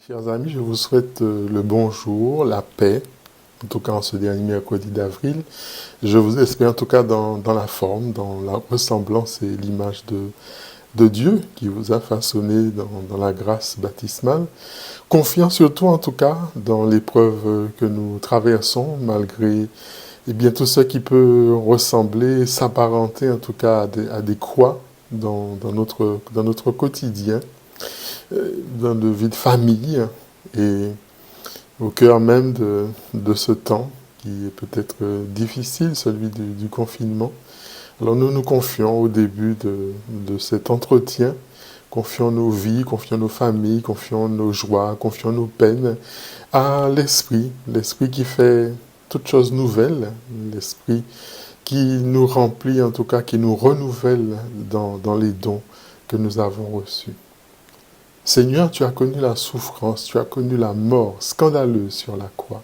Chers amis, je vous souhaite le bonjour, la paix, en tout cas en ce dernier mercredi d'avril. Je vous espère en tout cas dans la forme, dans la ressemblance et l'image de Dieu qui vous a façonné dans la grâce baptismale. Confiant surtout en tout cas dans l'épreuve que nous traversons, malgré tout ce qui peut ressembler, s'apparenter en tout cas à des croix dans notre quotidien, dans de vie de famille et au cœur même de ce temps qui est peut-être difficile, celui du confinement. Alors nous nous confions au début de cet entretien, confions nos vies, confions nos familles, confions nos joies, confions nos peines à l'Esprit qui fait toutes choses nouvelles, l'Esprit qui nous remplit, en tout cas qui nous renouvelle dans les dons que nous avons reçus. Seigneur, tu as connu la souffrance, tu as connu la mort scandaleuse sur la croix.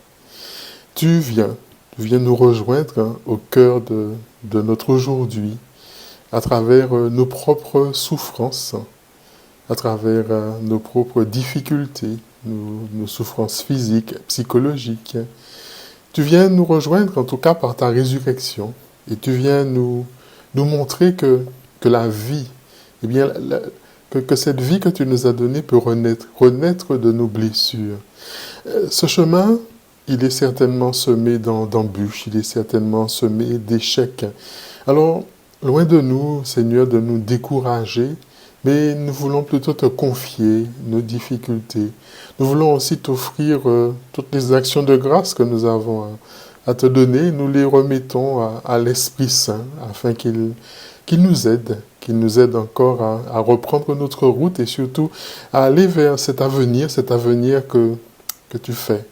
Tu viens nous rejoindre au cœur de notre aujourd'hui, à travers nos propres souffrances, à travers nos propres difficultés, nos souffrances physiques, psychologiques. Tu viens nous rejoindre en tout cas par ta résurrection, et tu viens nous montrer que la vie, eh bien, que cette vie que tu nous as donnée peut renaître de nos blessures. Ce chemin, il est certainement semé d'embûches, il est certainement semé d'échecs. Alors, loin de nous, Seigneur, de nous décourager, mais nous voulons plutôt te confier nos difficultés. Nous voulons aussi t'offrir toutes les actions de grâce que nous avons à te donner. Nous les remettons à l'Esprit Saint afin qu'il nous aide encore à reprendre notre route et surtout à aller vers cet avenir que tu fais,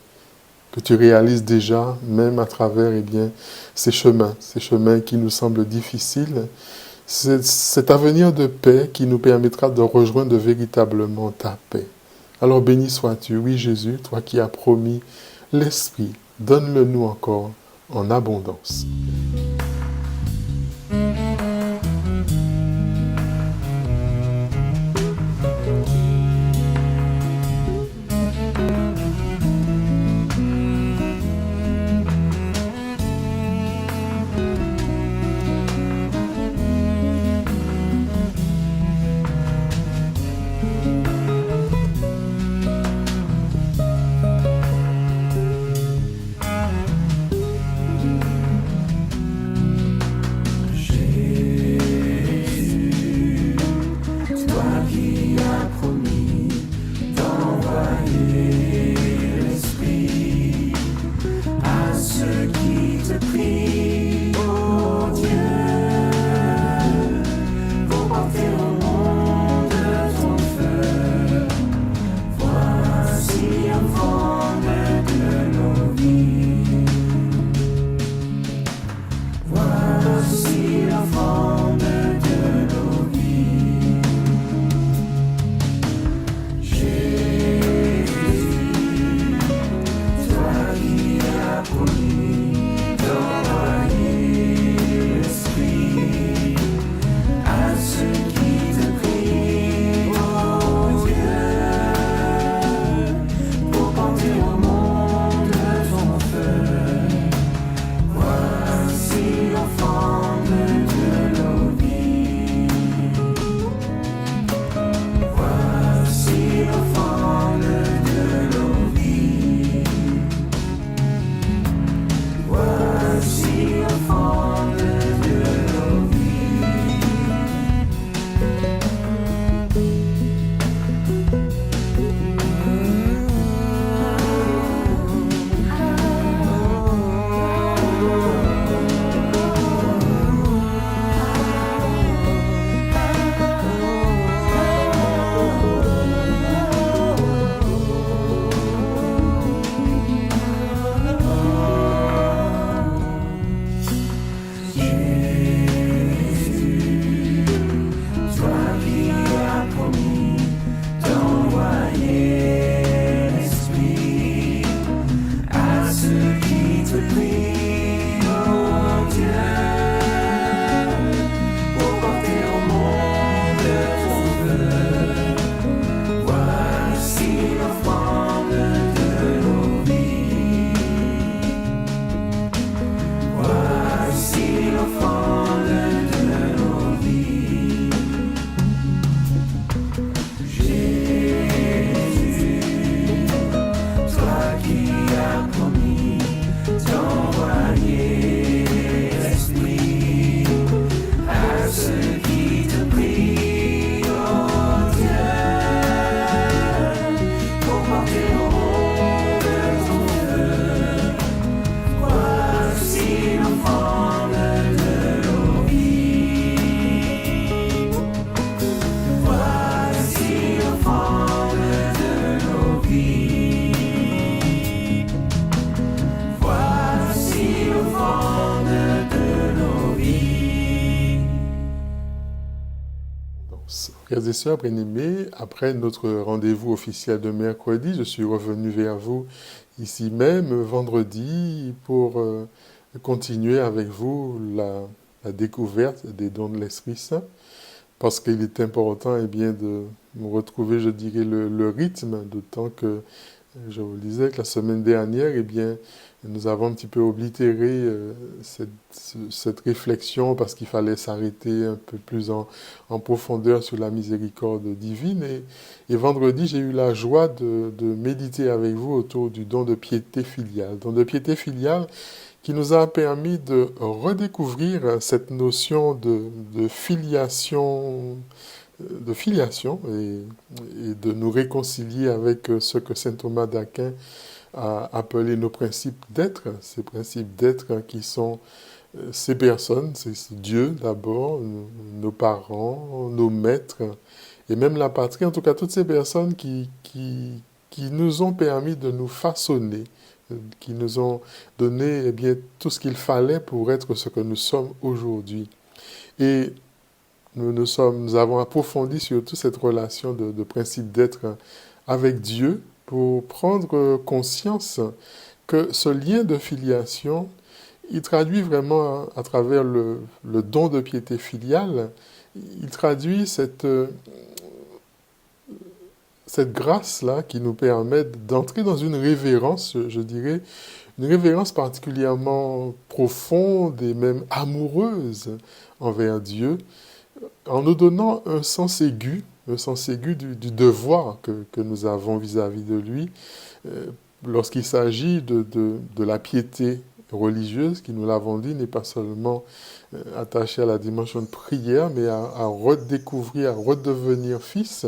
que tu réalises déjà, même à travers ces chemins qui nous semblent difficiles. C'est cet avenir de paix qui nous permettra de rejoindre véritablement ta paix. Alors béni sois-tu, oui Jésus, toi qui as promis l'Esprit, donne-le nous encore en abondance. Frères et sœurs bien-aimés, après notre rendez-vous officiel de mercredi, je suis revenu vers vous ici même vendredi pour continuer avec vous la découverte des dons de l'Esprit Saint, parce qu'il est important bien, de retrouver, je dirais, le rythme, d'autant que je vous disais que la semaine dernière, bien, nous avons un petit peu oblitéré cette réflexion parce qu'il fallait s'arrêter un peu plus en profondeur sur la miséricorde divine. Et vendredi, j'ai eu la joie de méditer avec vous autour du don de piété filiale. Don de piété filiale qui nous a permis de redécouvrir cette notion de filiation et de nous réconcilier avec ce que saint Thomas d'Aquin a appelé nos principes d'être, ces principes d'être qui sont ces personnes, c'est Dieu d'abord, nos parents, nos maîtres, et même la patrie, en tout cas toutes ces personnes qui nous ont permis de nous façonner, qui nous ont donné bien, tout ce qu'il fallait pour être ce que nous sommes aujourd'hui. Et nous avons approfondi surtout cette relation de principe d'être avec Dieu pour prendre conscience que ce lien de filiation, il traduit vraiment à travers le don de piété filiale, il traduit cette grâce-là qui nous permet d'entrer dans une révérence, je dirais, une révérence particulièrement profonde et même amoureuse envers Dieu, en nous donnant un sens aigu du devoir que nous avons vis-à-vis de lui, lorsqu'il s'agit de la piété religieuse, qui, nous l'avons dit, n'est pas seulement attachée à la dimension de prière, mais à redécouvrir, à redevenir fils,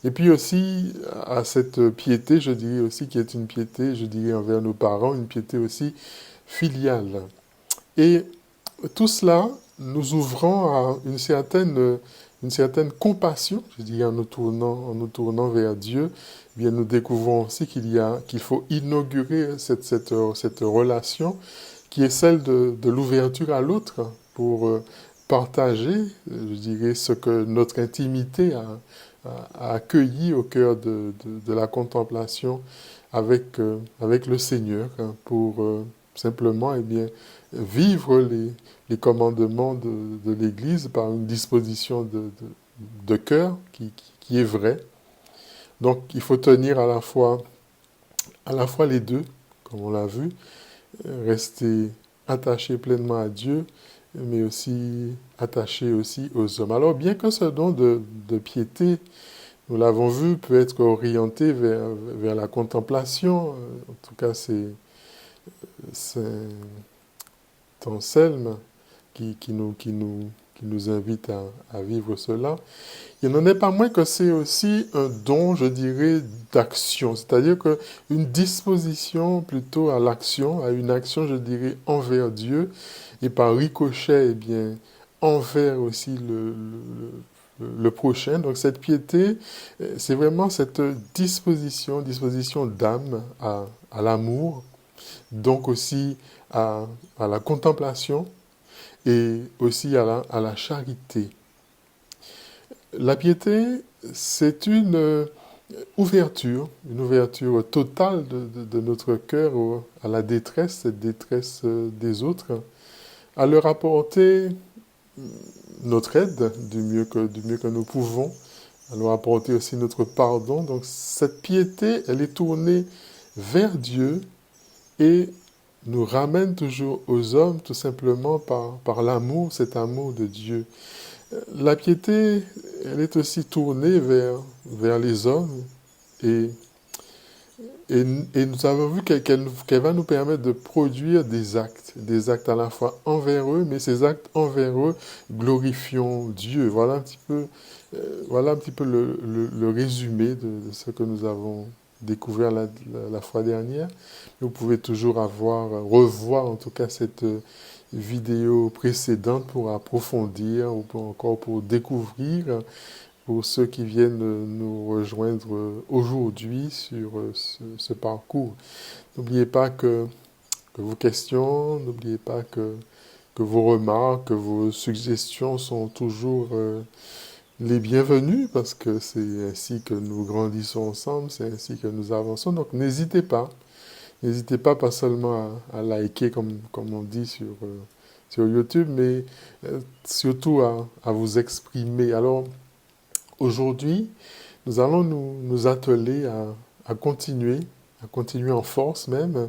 et puis aussi à cette piété, je dirais aussi, qui est une piété, je dirais, envers nos parents, une piété aussi filiale. Et tout cela nous ouvrant à une certaine compassion, je dirais, en nous tournant vers Dieu, eh bien, nous découvrons aussi qu'il faut inaugurer cette relation qui est celle de l'ouverture à l'autre pour partager, je dirais, ce que notre intimité a accueilli au cœur de la contemplation avec le Seigneur, hein, pour simplement bien, vivre les commandements de l'Église par une disposition de cœur qui est vraie. Donc il faut tenir à la fois les deux, comme on l'a vu, rester attaché pleinement à Dieu, mais aussi attaché aussi aux hommes. Alors bien que ce don de piété, nous l'avons vu, peut être orienté vers la contemplation, en tout cas c'est Anselme qui nous invite à vivre cela. Il n'en est pas moins que c'est aussi un don, je dirais, d'action, c'est-à-dire qu'une disposition plutôt à l'action, à une action, je dirais, envers Dieu, et par ricochet, eh bien, envers aussi le prochain. Donc cette piété, c'est vraiment cette disposition d'âme à l'amour, donc aussi à la contemplation et aussi à la charité. La piété, c'est une ouverture totale de notre cœur à la détresse, cette détresse des autres, à leur apporter notre aide du mieux que nous pouvons, à leur apporter aussi notre pardon. Donc cette piété, elle est tournée vers Dieu et nous ramène toujours aux hommes tout simplement par l'amour, cet amour de Dieu. La piété, elle est aussi tournée vers les hommes et, et nous avons vu qu'elle va nous permettre de produire des actes à la fois envers eux, mais ces actes envers eux glorifions Dieu. Voilà un petit peu le résumé de ce que nous avons découvert la fois dernière. Vous pouvez toujours revoir en tout cas cette vidéo précédente pour approfondir ou encore pour découvrir, pour ceux qui viennent nous rejoindre aujourd'hui sur ce parcours. N'oubliez pas que vos questions, n'oubliez pas que vos remarques, que vos suggestions sont toujours les bienvenus parce que c'est ainsi que nous grandissons ensemble, c'est ainsi que nous avançons. Donc n'hésitez pas. N'hésitez pas seulement à liker comme on dit sur YouTube, mais surtout à vous exprimer. Alors aujourd'hui, nous allons nous atteler à continuer en force même,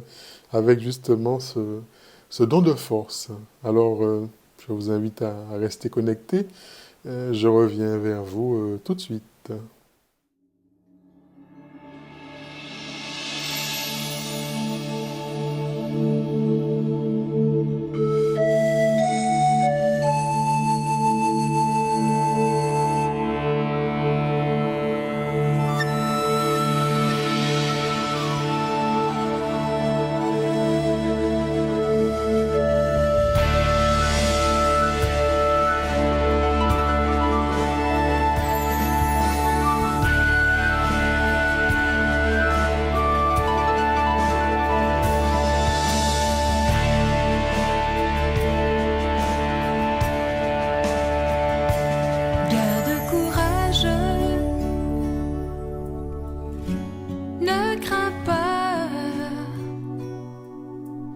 avec justement ce don de force. Alors je vous invite à rester connectés. Je reviens vers vous tout de suite.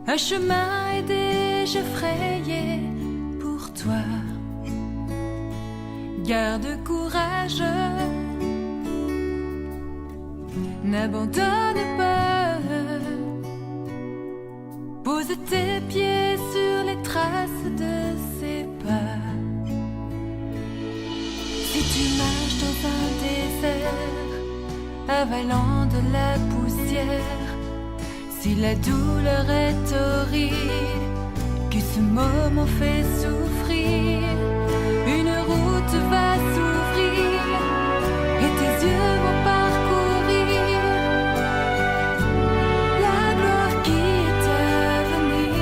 Un chemin est déjà frayé pour toi. Garde courage, n'abandonne pas. Pose tes pieds sur les traces de ses pas. Si tu marches dans un désert, avalant de la poussière, si la douleur est horrible, que ce moment fait souffrir, une route va s'ouvrir et tes yeux vont parcourir la gloire qui est à venir.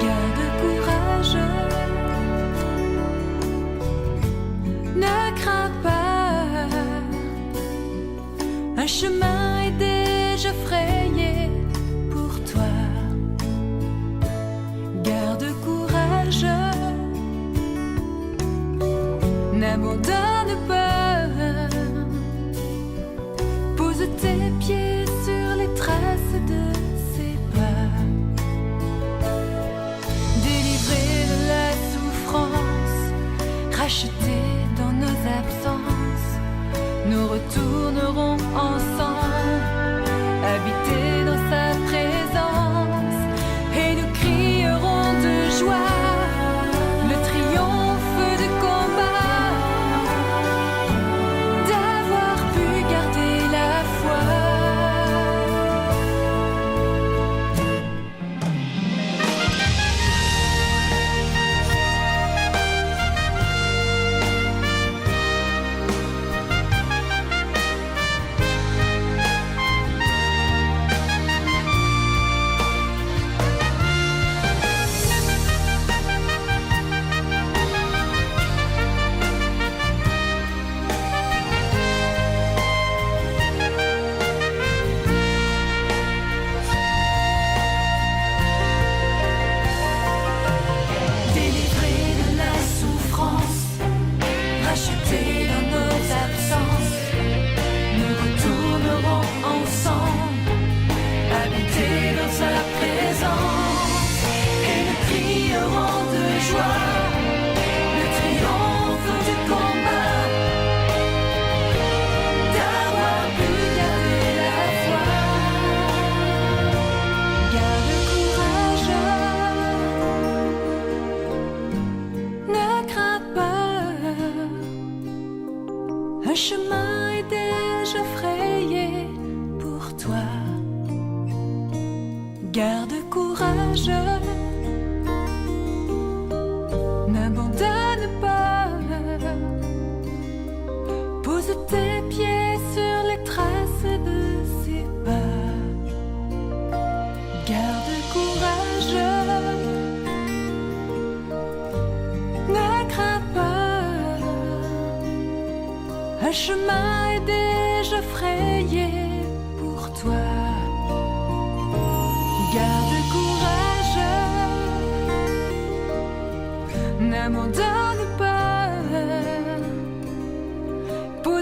Garde courage, ne crains pas, un chemin est déjà frayé pour toi. Garde courage, n'abandonne pas. Pose tes pieds sur les traces de ses pas. Délivré de la souffrance, racheté dans nos absences, nous retournerons ensemble, habiter dans sa présence, et nous crierons de joie le triomphe du combat, d'avoir pu garder la foi. Un chemin est déjà frayé pour toi. Garde courage, n'abandonne pas. Pose tes pieds sur les traces de ses pas. Garde courage, ne crains pas. Un chemin est déjà frayé pour toi. Garde courage, n'abandonne pas.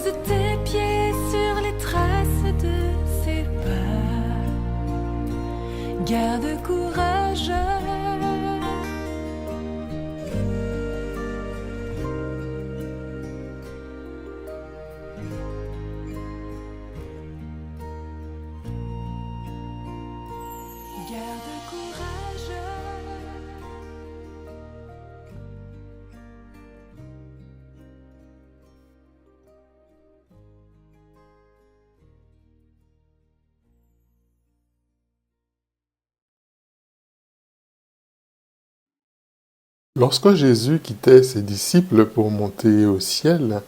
Pose tes pieds sur les traces de ses pas. Garde courage. Garde courage. Lorsque Jésus quittait ses disciples pour monter au ciel,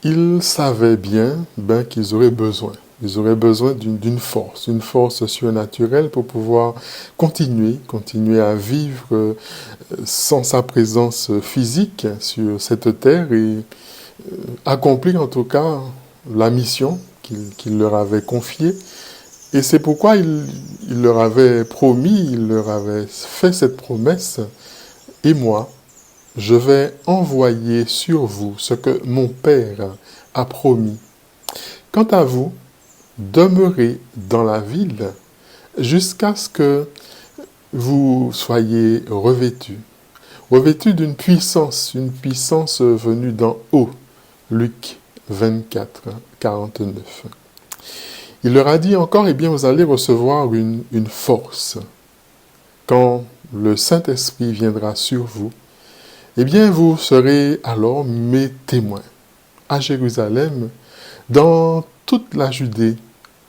il savait bien qu'ils auraient besoin. Ils auraient besoin d'une force, une force surnaturelle pour pouvoir continuer à vivre sans sa présence physique sur cette terre et accomplir en tout cas la mission qu'il leur avait confiée. Et c'est pourquoi il leur avait promis, il leur avait fait cette promesse. Et moi, je vais envoyer sur vous ce que mon Père a promis. Quant à vous, demeurez dans la ville jusqu'à ce que vous soyez revêtus d'une puissance, une puissance venue d'en haut. Luc 24, 49. Il leur a dit encore, eh bien, vous allez recevoir une force. Quand le Saint-Esprit viendra sur vous, eh bien, vous serez alors mes témoins à Jérusalem, dans toute la Judée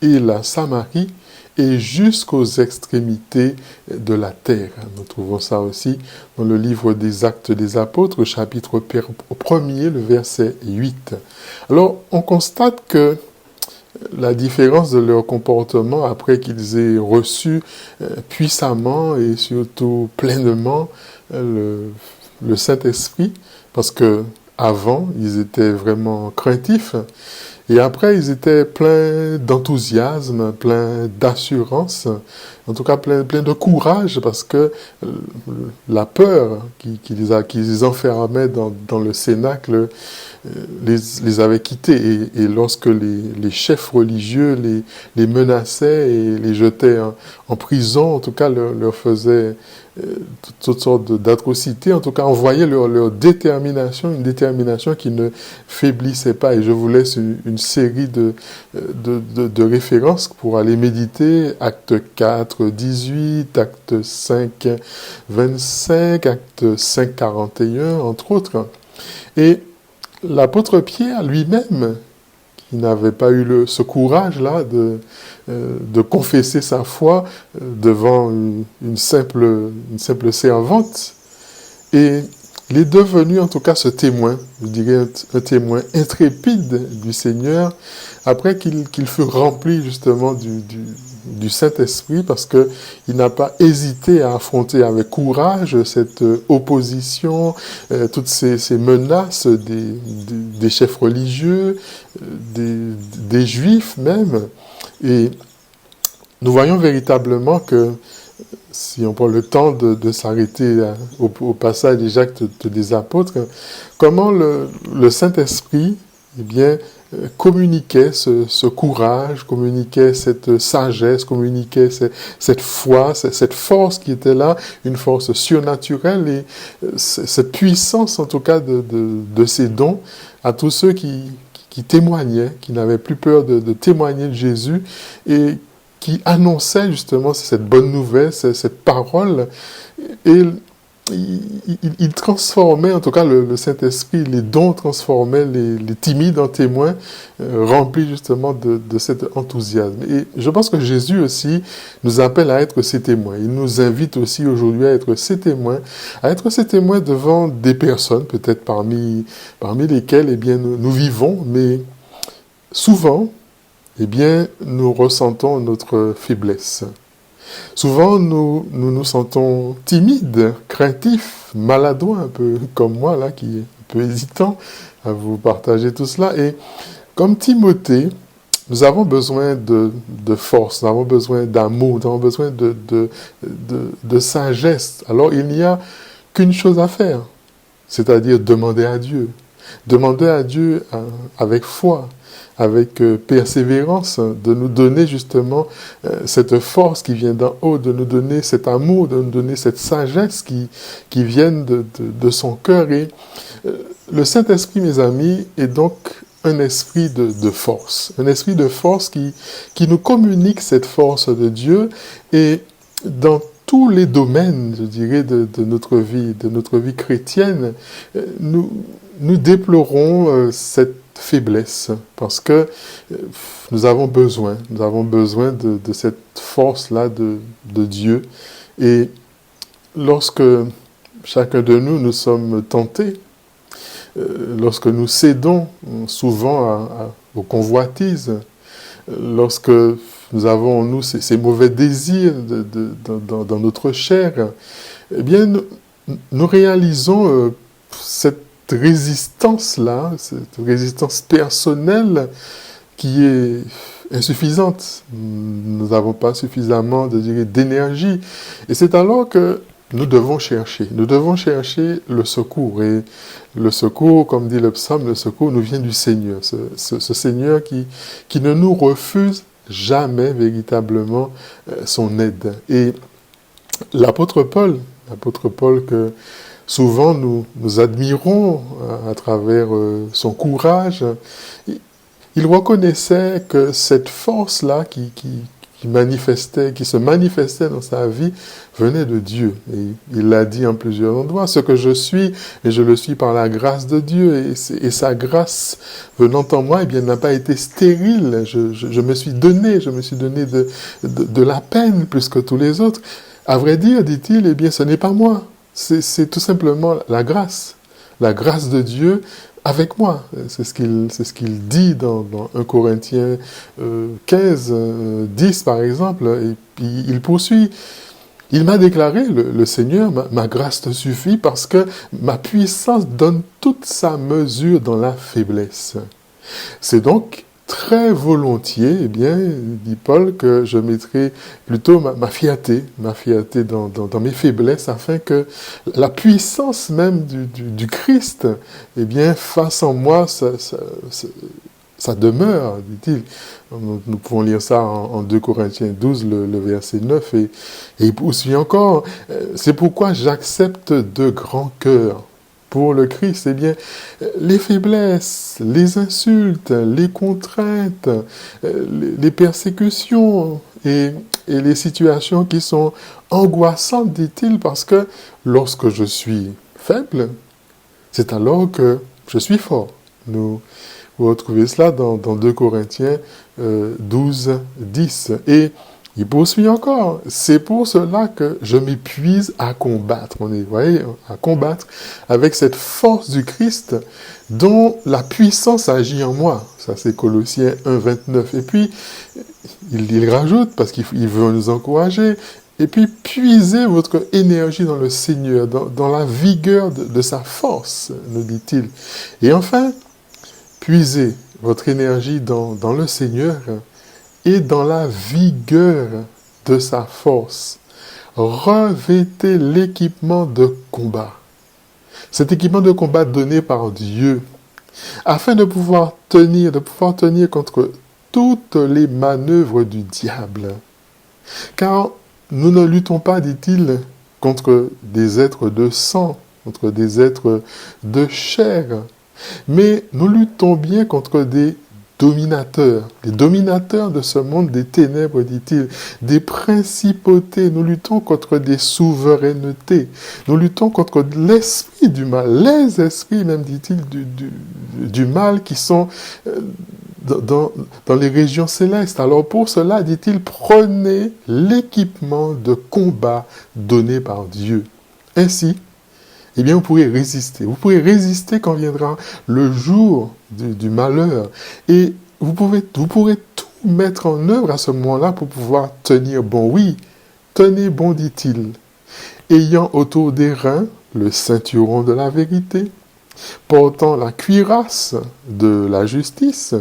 et la Samarie, et jusqu'aux extrémités de la terre. Nous trouvons ça aussi dans le livre des Actes des Apôtres, chapitre 1er, le verset 8. Alors, on constate que la différence de leur comportement après qu'ils aient reçu puissamment et surtout pleinement le Saint-Esprit, parce que avant ils étaient vraiment craintifs, et après ils étaient pleins d'enthousiasme, pleins d'assurance, en tout cas pleins de courage, parce que la peur qui les enfermait dans le cénacle les avait quittés, et lorsque les chefs religieux les menaçaient et les jetaient en prison, en tout cas leur faisaient toutes sortes d'atrocités, en tout cas on voyait leur détermination, une détermination qui ne faiblissait pas. Et je vous laisse une série de références pour aller méditer: Acte 4, 18, Acte 5, 25, Acte 5, 41, entre autres. Et l'apôtre Pierre lui-même, qui n'avait pas eu ce courage-là de confesser sa foi devant une simple servante, et il est devenu en tout cas ce témoin, je dirais un témoin intrépide du Seigneur, après qu'il fut rempli justement du Saint-Esprit, parce qu'il n'a pas hésité à affronter avec courage cette opposition, toutes ces menaces des chefs religieux, des Juifs même. Et nous voyons véritablement que, si on prend le temps de s'arrêter au passage des Actes des Apôtres, comment le Saint-Esprit, eh bien, communiquait ce courage, communiquait cette sagesse, communiquait cette foi, cette force qui était là, une force surnaturelle, et cette puissance en tout cas de ces dons à tous ceux qui témoignaient, qui n'avaient plus peur de témoigner de Jésus, et qui annonçait justement cette bonne nouvelle, cette parole, et il transformait, en tout cas le Saint-Esprit, les dons transformaient les timides en témoins, remplis justement de cet enthousiasme. Et je pense que Jésus aussi nous appelle à être ses témoins. Il nous invite aussi aujourd'hui à être ses témoins devant des personnes, peut-être parmi lesquelles, eh bien, nous vivons, mais souvent, eh bien, nous ressentons notre faiblesse. Souvent, nous sentons timides, craintifs, maladroits, un peu comme moi, là, qui est un peu hésitant à vous partager tout cela. Et comme Timothée, nous avons besoin de force, nous avons besoin d'amour, nous avons besoin de sagesse. Alors, il n'y a qu'une chose à faire, c'est-à-dire demander à Dieu. Demandez à Dieu avec foi, avec persévérance, de nous donner justement cette force qui vient d'en haut, de nous donner cet amour, de nous donner cette sagesse qui vient de son cœur. Et le Saint-Esprit, mes amis, est donc un esprit de force. Un esprit de force qui nous communique cette force de Dieu. Et dans tous les domaines, je dirais, de notre vie chrétienne, nous déplorons cette faiblesse, parce que nous avons besoin de cette force-là de Dieu. Et lorsque chacun de nous sommes tentés, lorsque nous cédons souvent aux convoitises, lorsque nous avons en nous ces mauvais désirs dans notre chair, eh bien, nous réalisons cette résistance-là, cette résistance personnelle qui est insuffisante. Nous n'avons pas suffisamment d'énergie. Et c'est alors que nous devons chercher le secours. Et le secours, comme dit le psaume, le secours nous vient du Seigneur. Ce Seigneur qui ne nous refuse jamais véritablement son aide. Et l'apôtre Paul que souvent nous admirons à travers son courage, il reconnaissait que cette force-là qui se manifestait dans sa vie venait de Dieu. Et il l'a dit en plusieurs endroits, ce que je suis, et je le suis par la grâce de Dieu, et sa grâce venant en moi, eh bien, n'a pas été stérile. Je me suis donné de la peine plus que tous les autres. À vrai dire, dit-il, eh bien, ce n'est pas moi. C'est tout simplement la grâce de Dieu avec moi. C'est ce qu'il dit dans 1 Corinthiens 15, 10 par exemple. Et puis il poursuit. Il m'a déclaré, le Seigneur, ma grâce te suffit parce que ma puissance donne toute sa mesure dans la faiblesse. C'est donc très volontiers, eh bien, dit Paul, que je mettrai plutôt ma fierté dans mes faiblesses, afin que la puissance même du Christ, eh bien, fasse en moi sa demeure, dit-il. Nous pouvons lire ça en 2 Corinthiens 12, le verset 9, et il poursuit encore. C'est pourquoi j'accepte de grand cœur pour le Christ, eh bien, les faiblesses, les insultes, les contraintes, les persécutions et les situations qui sont angoissantes, dit-il, parce que lorsque je suis faible, c'est alors que je suis fort. Vous retrouvez cela dans 2 Corinthiens 12, 10. Et il poursuit encore. C'est pour cela que je m'épuise à combattre. Vous voyez, à combattre avec cette force du Christ dont la puissance agit en moi. Ça, c'est Colossiens 1, 29. Et puis, il rajoute, parce qu'il veut nous encourager, et puis puisez votre énergie dans le Seigneur, dans la vigueur de sa force, nous dit-il. Et enfin, puisez votre énergie dans le Seigneur et dans la vigueur de sa force. Revêtez l'équipement de combat. Cet équipement de combat donné par Dieu, afin de pouvoir tenir contre toutes les manœuvres du diable. Car nous ne luttons pas, dit-il, contre des êtres de sang, contre des êtres de chair, mais nous luttons bien contre des dominateurs de ce monde des ténèbres, dit-il, des principautés. Nous luttons contre des souverainetés. Nous luttons contre l'esprit du mal, les esprits même, dit-il, du mal qui sont dans les régions célestes. Alors pour cela, dit-il, prenez l'équipement de combat donné par Dieu. Ainsi, eh bien, vous pourrez résister. Vous pourrez résister quand viendra le jour du malheur. Et vous pourrez tout mettre en œuvre à ce moment-là pour pouvoir tenir bon. Oui, tenez bon, dit-il. Ayant autour des reins le ceinturon de la vérité, portant la cuirasse de la justice,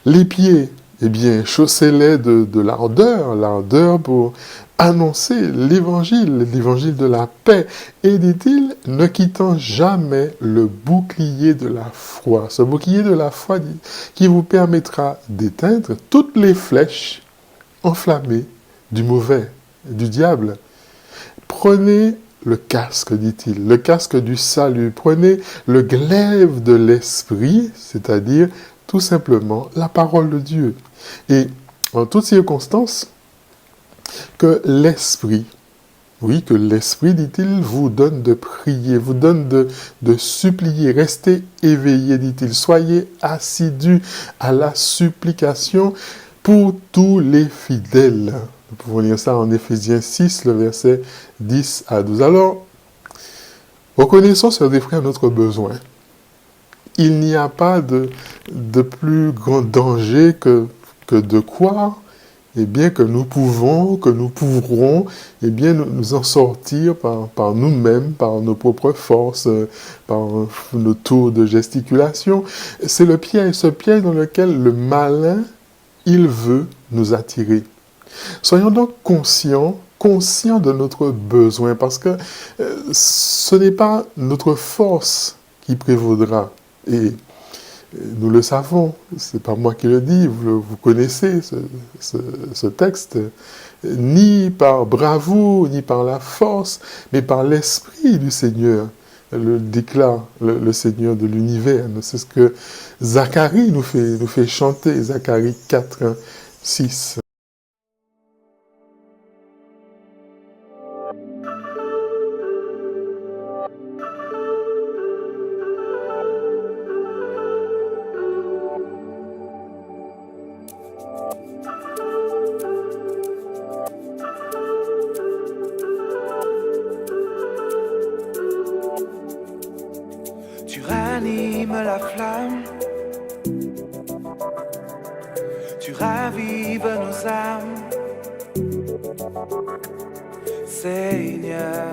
les pieds eh bien, chaussez-les de l'ardeur pour annoncer l'évangile de la paix. Et dit-il, ne quittant jamais le bouclier de la foi. Ce bouclier de la foi qui vous permettra d'éteindre toutes les flèches enflammées du mauvais, du diable. Prenez le casque, dit-il, le casque du salut. Prenez le glaive de l'esprit, c'est-à-dire tout simplement la parole de Dieu. Et en toutes circonstances, que l'esprit, oui, que l'esprit, dit-il, vous donne de prier, vous donne de supplier. Restez éveillés, dit-il. Soyez assidus à la supplication pour tous les fidèles. Nous pouvons lire ça en Éphésiens 6, le verset 10 à 12. Alors, reconnaissons, sœurs et frères, notre besoin. Il n'y a pas de plus grand danger que de croire, eh bien, que nous pourrons, eh bien, nous en sortir par nous-mêmes, par nos propres forces, par nos tours de gesticulation. C'est le piège, ce piège dans lequel le malin, il veut nous attirer. Soyons donc conscients de notre besoin, parce que ce n'est pas notre force qui prévaudra. Et nous le savons, c'est pas moi qui le dis, vous connaissez ce texte, ni par bravoure, ni par la force, mais par l'esprit du Seigneur, le déclare le Seigneur de l'univers. C'est ce que Zacharie nous fait chanter, Zacharie 4, 6. Tu ranimes la flamme, tu ravives nos âmes, Seigneur.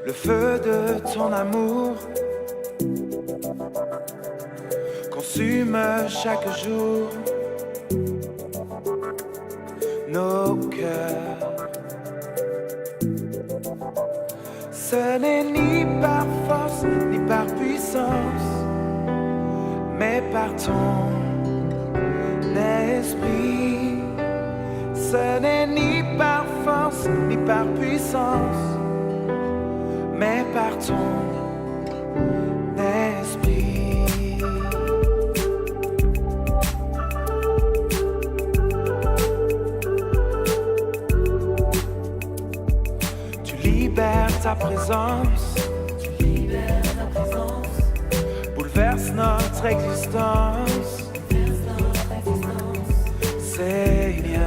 Le feu de ton amour consume chaque jour nos cœurs. Ce n'est ni par force, ni par puissance, mais par ton esprit. Ce n'est ni par force, ni par puissance, mais par ton esprit. Tu libères ta présence, bouleverse notre existence, Seigneur.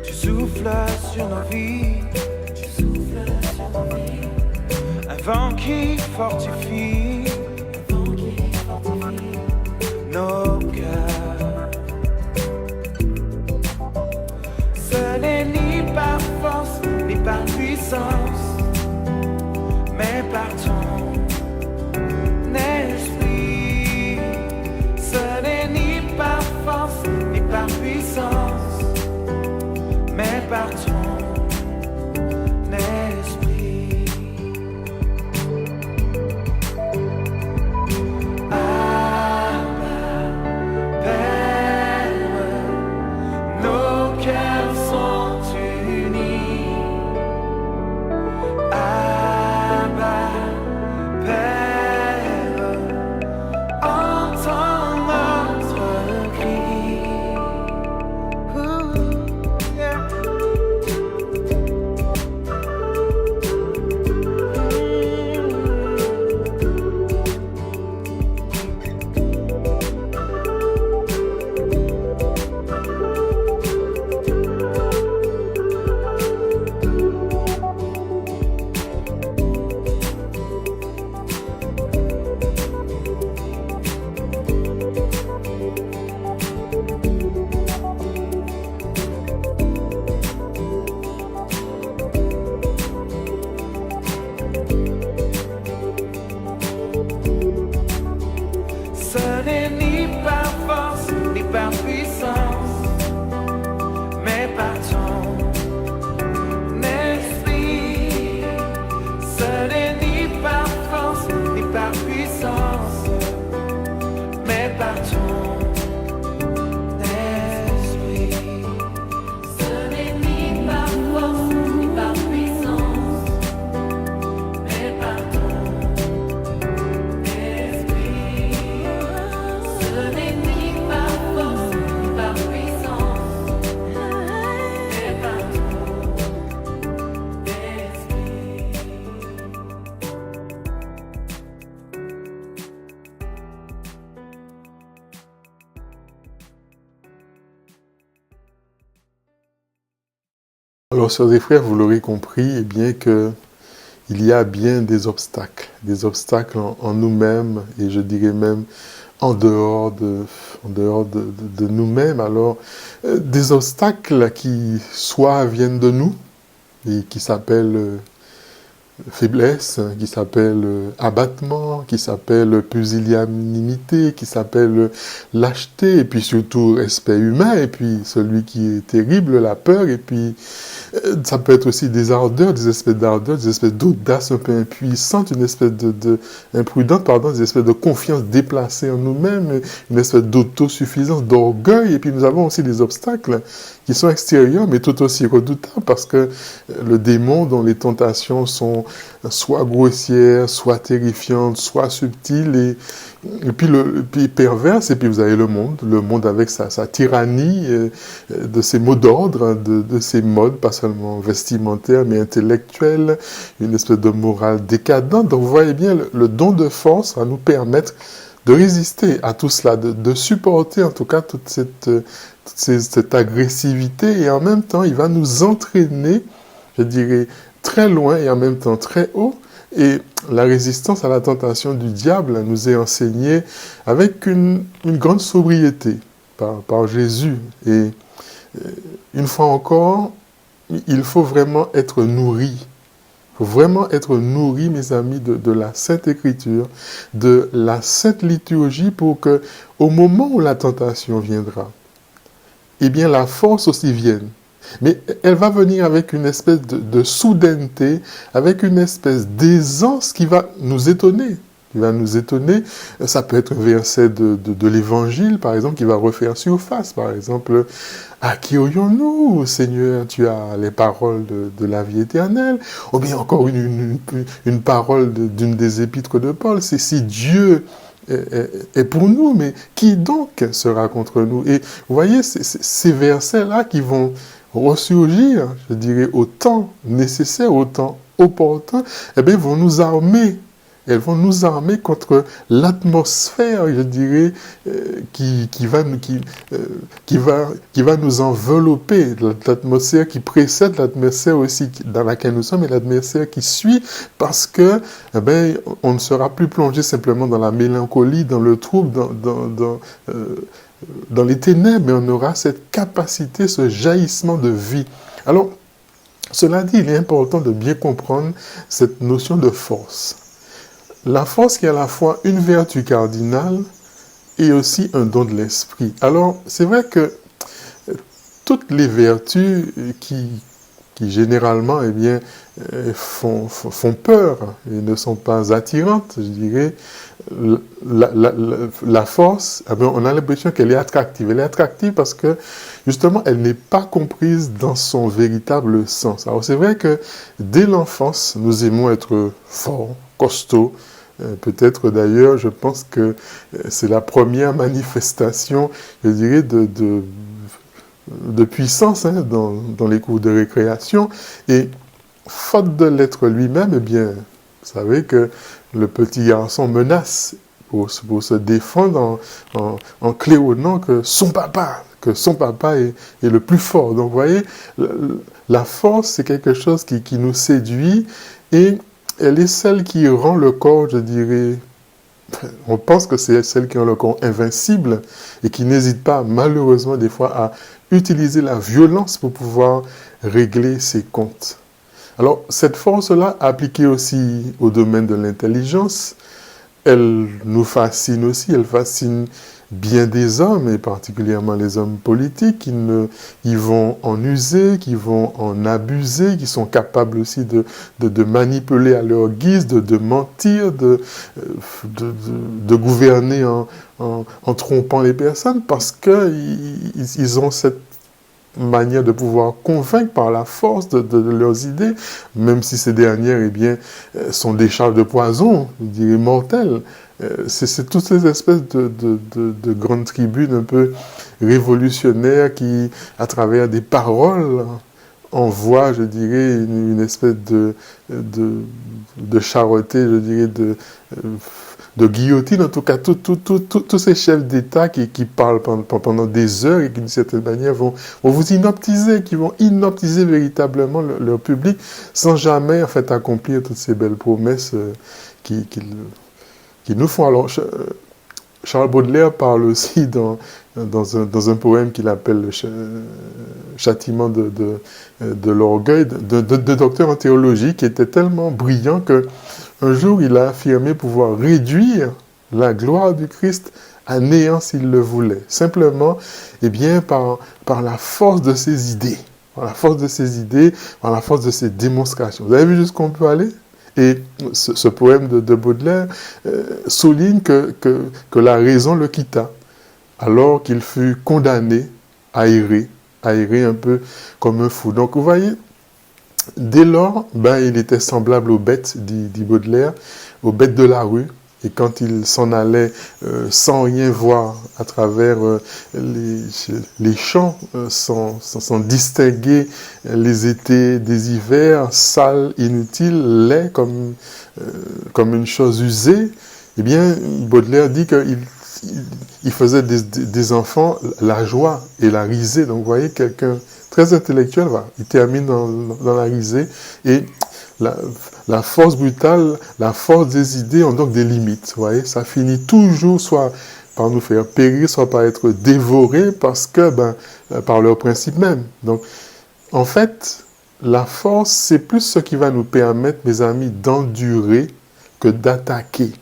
Tu souffles sur nos vies, un vent qui fortifie nos cœurs. Ce n'est ni par force, ni par puissance, mais par ton esprit. Ce n'est ni par force, ni par puissance, mais par ton esprit. Abba, Père, nos cœurs sont unis. Abba, Alors, sœurs et frères, vous l'aurez compris, eh bien que il y a bien des obstacles en nous-mêmes, et je dirais même en dehors de nous-mêmes. Alors, des obstacles qui soit viennent de nous, et qui s'appellent faiblesse, qui s'appelle abattement, qui s'appelle pusillanimité, qui s'appelle lâcheté, et puis surtout respect humain, et puis celui qui est terrible, la peur, et puis ça peut être aussi des ardeurs, des espèces d'audace un peu impuissante, une espèce imprudente, des espèces de confiance déplacée en nous-mêmes, une espèce d'autosuffisance, d'orgueil, et puis nous avons aussi des obstacles qui sont extérieurs, mais tout aussi redoutables, parce que le démon, dont les tentations sont soit grossières, soit terrifiantes, soit subtiles, et puis perverses, et puis vous avez le monde avec sa tyrannie, de ses mots d'ordre, de ses modes, pas seulement vestimentaires, mais intellectuels, une espèce de morale décadente. Donc vous voyez bien, le don de force va nous permettre de résister à tout cela, de supporter en tout cas toute cette agressivité, et en même temps, il va nous entraîner, je dirais, très loin et en même temps très haut. Et la résistance à la tentation du diable nous est enseignée avec une grande sobriété par Jésus. Et une fois encore, il faut vraiment être nourri. Il faut vraiment être nourri, mes amis, de la Sainte Écriture, de la Sainte Liturgie, pour que, au moment où la tentation viendra, eh bien la force aussi vienne. Mais elle va venir avec une espèce de soudaineté, avec une espèce d'aisance qui va nous étonner. Ça peut être un verset de l'Évangile, par exemple, qui va refaire surface. Par exemple, à qui aurions-nous, Seigneur, tu as les paroles de la vie éternelle. Ou bien encore une parole d'une des épîtres de Paul, c'est si Dieu est pour nous, mais qui donc sera contre nous? Et vous voyez, ces versets-là qui vont ressurgir, je dirais, au temps nécessaire, au temps opportun, eh bien, vont nous armer. Elles vont nous armer contre l'atmosphère, je dirais, qui va nous envelopper, l'atmosphère qui précède l'atmosphère aussi dans laquelle nous sommes, et l'atmosphère qui suit, parce que, eh bien, on ne sera plus plongé simplement dans la mélancolie, dans le trouble, dans les ténèbres, mais on aura cette capacité, ce jaillissement de vie. Alors, cela dit, il est important de bien comprendre cette notion de force. La force qui est à la fois une vertu cardinale et aussi un don de l'esprit. Alors, c'est vrai que toutes les vertus qui généralement, eh bien, font peur et ne sont pas attirantes, je dirais, la force, eh bien, on a l'impression qu'elle est attractive. Elle est attractive parce que, justement, elle n'est pas comprise dans son véritable sens. Alors, c'est vrai que, dès l'enfance, nous aimons être forts, costauds. Peut-être d'ailleurs, je pense que c'est la première manifestation, je dirais, de puissance dans les cours de récréation. Et faute de l'être lui-même, eh bien, vous savez que le petit garçon menace pour se défendre en claironnant que son papa est le plus fort. Donc, vous voyez, la force, c'est quelque chose qui nous séduit, et elle est celle qui rend le corps, je dirais, on pense que c'est celle qui rend le corps invincible, et qui n'hésite pas, malheureusement, des fois, à utiliser la violence pour pouvoir régler ses comptes. Alors, cette force-là, appliquée aussi au domaine de l'intelligence, elle nous fascine aussi, elle fascine bien des hommes, et particulièrement les hommes politiques, qui vont en user, qui vont en abuser, qui sont capables aussi de manipuler à leur guise, de mentir, de gouverner en trompant les personnes, parce qu'ils ont cette manière de pouvoir convaincre par la force de leurs idées, même si ces dernières, eh bien, sont des charges de poison, je dirais mortelles. C'est toutes ces espèces de grandes tribunes un peu révolutionnaires qui, à travers des paroles, envoient, je dirais, une espèce de charreté, je dirais, de guillotine, en tout cas, tous ces chefs d'État qui parlent pendant des heures et qui, d'une certaine manière, vont vous inoptiser, qui vont inoptiser véritablement leur public sans jamais, en fait, accomplir toutes ces belles promesses qu'ils nous font. Alors, Charles Baudelaire parle aussi dans un poème qu'il appelle le châtiment de l'orgueil, de docteur en théologie qui était tellement brillant que un jour il a affirmé pouvoir réduire la gloire du Christ à néant s'il le voulait, simplement par la force de ses idées, par la force de ses idées, par la force de ses démonstrations. Vous avez vu jusqu'où on peut aller ? Et ce poème de Baudelaire souligne que la raison le quitta, alors qu'il fut condamné à errer un peu comme un fou. Donc vous voyez, dès lors, il était semblable aux bêtes, dit Baudelaire, aux bêtes de la rue. Et quand il s'en allait sans rien voir à travers les champs, sans distinguer les étés des hivers, sales, inutiles, laids, comme une chose usée, eh bien, Baudelaire dit qu'il faisait des enfants la joie et la risée. Donc, vous voyez, quelqu'un très intellectuel, il termine dans la risée. Et la force brutale, la force des idées ont donc des limites. Vous voyez, ça finit toujours soit par nous faire périr, soit par être dévoré par leur principe même. Donc, en fait, la force, c'est plus ce qui va nous permettre, mes amis, d'endurer que d'attaquer.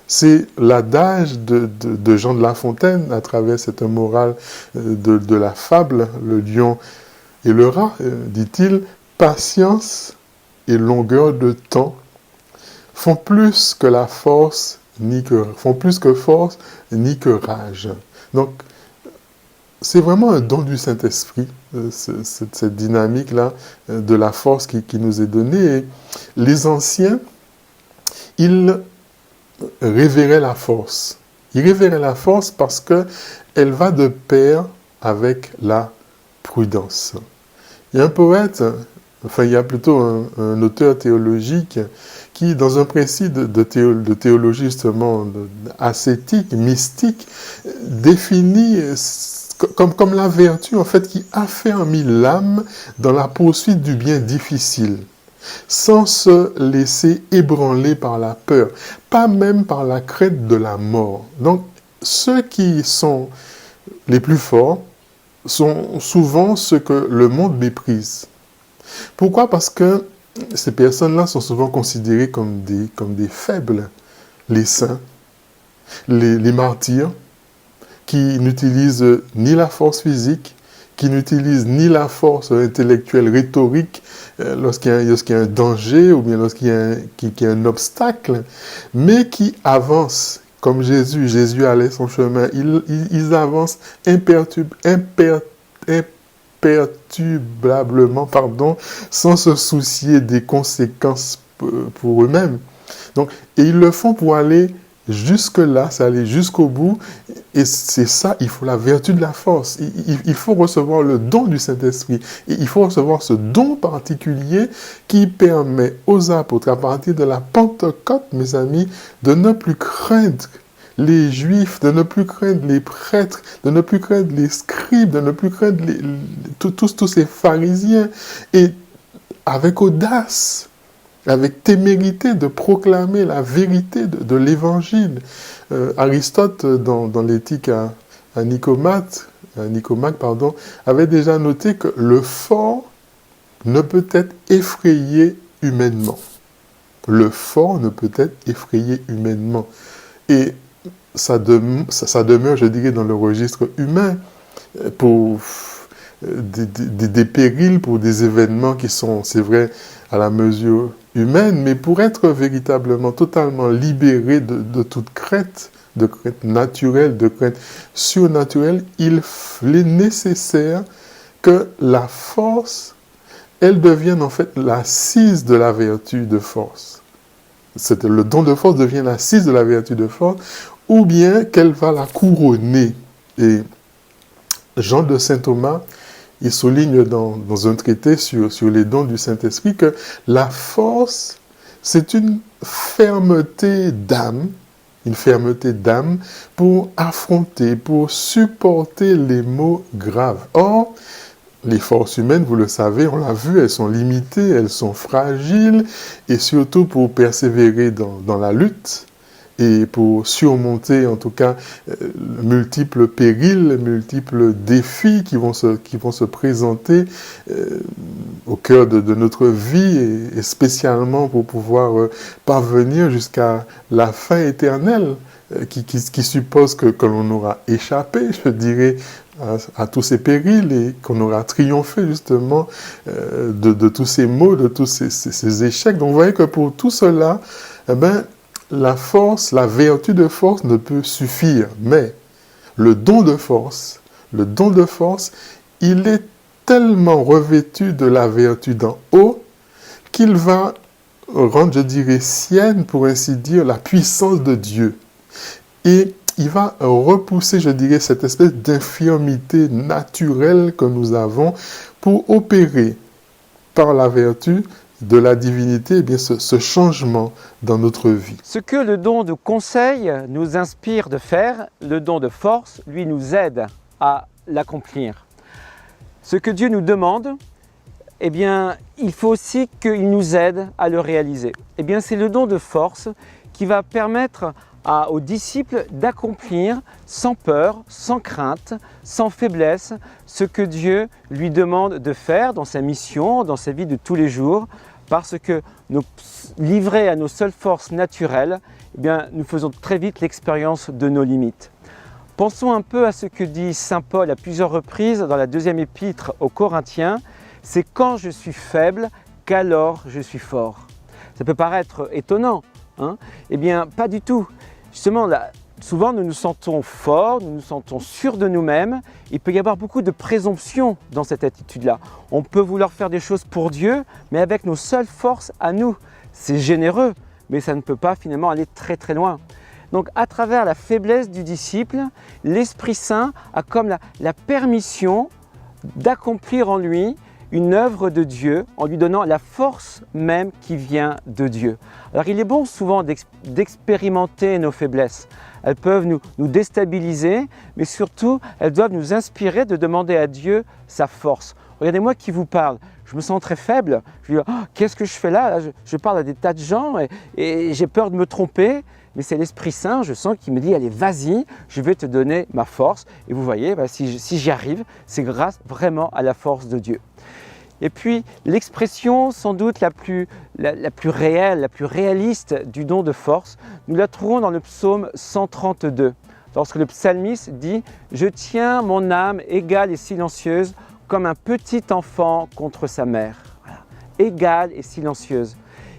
C'est l'adage de Jean de La Fontaine, à travers cette morale de la fable, le lion et le rat, dit-il, patience et longueur de temps font plus que force ni que rage. Donc, c'est vraiment un don du Saint-Esprit, cette dynamique-là de la force qui nous est donnée. Et les anciens, ils révéraient la force. Ils révéraient la force parce qu'elle va de pair avec la prudence. Il y a un poète, il y a plutôt un auteur théologique qui, dans un précis de théologie justement ascétique, mystique, définit comme la vertu en fait qui affermit l'âme dans la poursuite du bien difficile, sans se laisser ébranler par la peur, pas même par la crainte de la mort. Donc, ceux qui sont les plus forts sont souvent ceux que le monde méprise. Pourquoi ? Parce que ces personnes-là sont souvent considérées comme des faibles. Les saints, les martyrs, qui n'utilisent ni la force physique, qui n'utilisent ni la force intellectuelle rhétorique lorsqu'il y a un danger ou bien lorsqu'il y a un obstacle, mais qui avancent comme Jésus. Jésus allait son chemin. Ils avancent imperturbablement, sans se soucier des conséquences pour eux-mêmes. Donc, et ils le font pour aller jusque-là, c'est aller jusqu'au bout, et c'est ça, il faut la vertu de la force. Il faut recevoir le don du Saint-Esprit. Et il faut recevoir ce don particulier qui permet aux apôtres, à partir de la Pentecôte, mes amis, de ne plus craindre les Juifs, de ne plus craindre les prêtres, de ne plus craindre les scribes, de ne plus craindre tous ces pharisiens, et avec audace, avec témérité, de proclamer la vérité de l'Évangile. Aristote, dans l'éthique à Nicomaque, avait déjà noté que le fort ne peut être effrayé humainement. Le fort ne peut être effrayé humainement. Et ça demeure, je dirais, dans le registre humain, pour des périls, pour des événements qui sont, c'est vrai, à la mesure humaine, mais pour être véritablement, totalement libéré de toute crainte, de crainte naturelle, de crainte surnaturelle, il est nécessaire que la force, elle devienne en fait l'assise de la vertu de force. Le don de force devient l'assise de la vertu de force, ou bien qu'elle va la couronner. Et Jean de Saint-Thomas, il souligne dans un traité sur les dons du Saint-Esprit que la force, c'est une fermeté d'âme une fermeté d'âme pour affronter, pour supporter les maux graves. Or, les forces humaines, vous le savez, on l'a vu, elles sont limitées, elles sont fragiles, et surtout pour persévérer dans la lutte, et pour surmonter en tout cas multiples périls, multiples défis qui vont se présenter au cœur de notre vie et spécialement pour pouvoir parvenir jusqu'à la fin éternelle qui suppose que l'on aura échappé, je dirais, à tous ces périls et qu'on aura triomphé justement de tous ces maux, de tous ces échecs. Donc vous voyez que pour tout cela, la force, la vertu de force ne peut suffire, mais le don de force, il est tellement revêtu de la vertu d'en haut qu'il va rendre, je dirais, sienne, pour ainsi dire, la puissance de Dieu. Et il va repousser, je dirais, cette espèce d'infirmité naturelle que nous avons pour opérer par la vertu de la divinité, eh bien, ce changement dans notre vie. Ce que le don de conseil nous inspire de faire, le don de force, lui, nous aide à l'accomplir. Ce que Dieu nous demande, eh bien, il faut aussi qu'il nous aide à le réaliser. Eh bien, c'est le don de force qui va permettre aux disciples d'accomplir sans peur, sans crainte, sans faiblesse, ce que Dieu lui demande de faire dans sa mission, dans sa vie de tous les jours, parce que livrés à nos seules forces naturelles, eh bien, nous faisons très vite l'expérience de nos limites. Pensons un peu à ce que dit saint Paul à plusieurs reprises dans la deuxième épître aux Corinthiens, c'est quand je suis faible qu'alors je suis fort. Ça peut paraître étonnant, hein? Eh bien, pas du tout. Justement, là, souvent nous nous sentons forts, nous nous sentons sûrs de nous-mêmes. Il peut y avoir beaucoup de présomption dans cette attitude-là. On peut vouloir faire des choses pour Dieu, mais avec nos seules forces à nous. C'est généreux, mais ça ne peut pas finalement aller très très loin. Donc à travers la faiblesse du disciple, l'Esprit Saint a comme la permission d'accomplir en lui une œuvre de Dieu en lui donnant la force même qui vient de Dieu. Alors il est bon souvent d'expérimenter nos faiblesses. Elles peuvent nous déstabiliser, mais surtout elles doivent nous inspirer de demander à Dieu sa force. Regardez-moi qui vous parle, je me sens très faible, je dis qu'est-ce que je fais là, je parle à des tas de gens et j'ai peur de me tromper. Mais c'est l'Esprit Saint, je sens qu'il me dit, allez, vas-y, je vais te donner ma force. Et vous voyez, si j'y arrive, c'est grâce vraiment à la force de Dieu. Et puis, l'expression sans doute la plus réelle, la plus réaliste du don de force, nous la trouvons dans le psaume 132. Lorsque le psalmiste dit « Je tiens mon âme égale et silencieuse comme un petit enfant contre sa mère. » Voilà. Égale et silencieuse.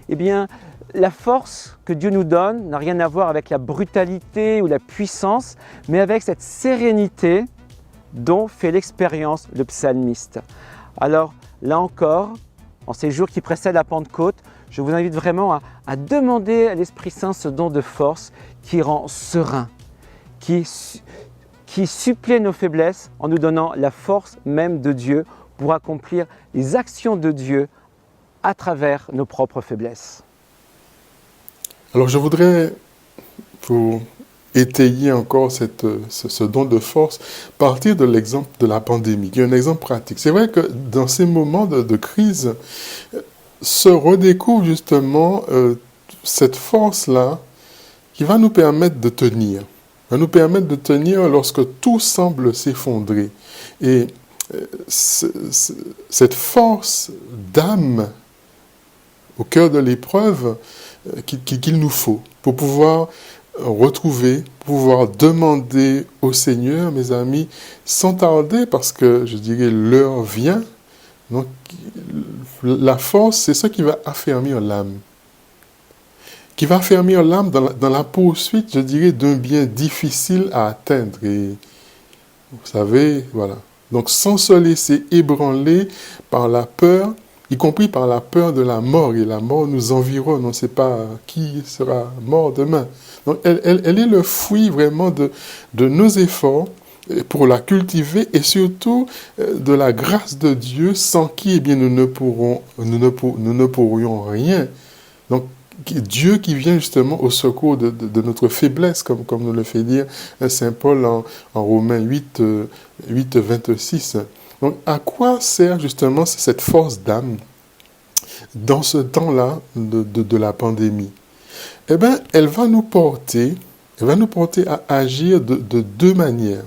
Eh bien, la force que Dieu nous donne n'a rien à voir avec la brutalité ou la puissance, mais avec cette sérénité dont fait l'expérience le psalmiste. Alors, là encore, en ces jours qui précèdent la Pentecôte, je vous invite vraiment à demander à l'Esprit Saint ce don de force qui rend serein, qui supplée nos faiblesses en nous donnant la force même de Dieu pour accomplir les actions de Dieu à travers nos propres faiblesses. Alors je voudrais, pour étayer encore ce don de force, partir de l'exemple de la pandémie, qui est un exemple pratique. C'est vrai que dans ces moments de crise, se redécouvre justement cette force-là qui va nous permettre de tenir. Va nous permettre de tenir lorsque tout semble s'effondrer. Et cette force d'âme au cœur de l'épreuve qu'il nous faut pour pouvoir retrouver, pouvoir demander au Seigneur, mes amis, sans tarder, parce que je dirais l'heure vient. Donc la force, c'est ça qui va affermir l'âme. Qui va affermir l'âme dans la poursuite, je dirais, d'un bien difficile à atteindre. Et vous savez, voilà. Donc sans se laisser ébranler par la peur, y compris par la peur de la mort. Et la mort nous environne, on ne sait pas qui sera mort demain. Donc elle est le fruit vraiment de nos efforts pour la cultiver et surtout de la grâce de Dieu sans qui eh bien, nous ne pourrions rien. Donc Dieu qui vient justement au secours de notre faiblesse, comme nous le fait dire Saint Paul en Romains 8, 26. Donc, à quoi sert justement cette force d'âme dans ce temps-là de la pandémie? Eh bien, elle va nous porter à agir de deux manières.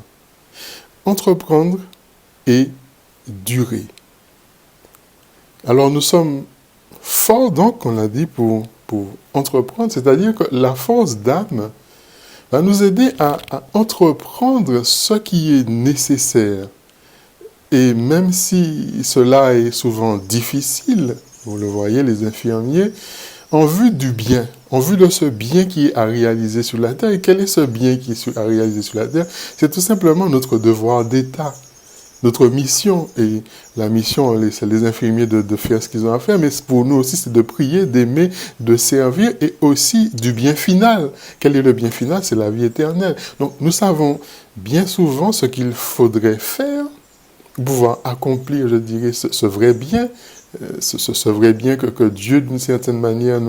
Entreprendre et durer. Alors, nous sommes forts, donc, on l'a dit, pour entreprendre, c'est-à-dire que la force d'âme va nous aider à entreprendre ce qui est nécessaire. Et même si cela est souvent difficile, vous le voyez, les infirmiers, en vue du bien, en vue de ce bien qui est à réaliser sur la terre. Et quel est ce bien qui est à réaliser sur la terre? C'est tout simplement notre devoir d'État, notre mission. Et la mission, c'est les infirmiers de faire ce qu'ils ont à faire, mais pour nous aussi, c'est de prier, d'aimer, de servir, et aussi du bien final. Quel est le bien final? C'est la vie éternelle. Donc, nous savons bien souvent ce qu'il faudrait faire pour pouvoir accomplir, je dirais, ce vrai bien, ce vrai bien que Dieu, d'une certaine manière,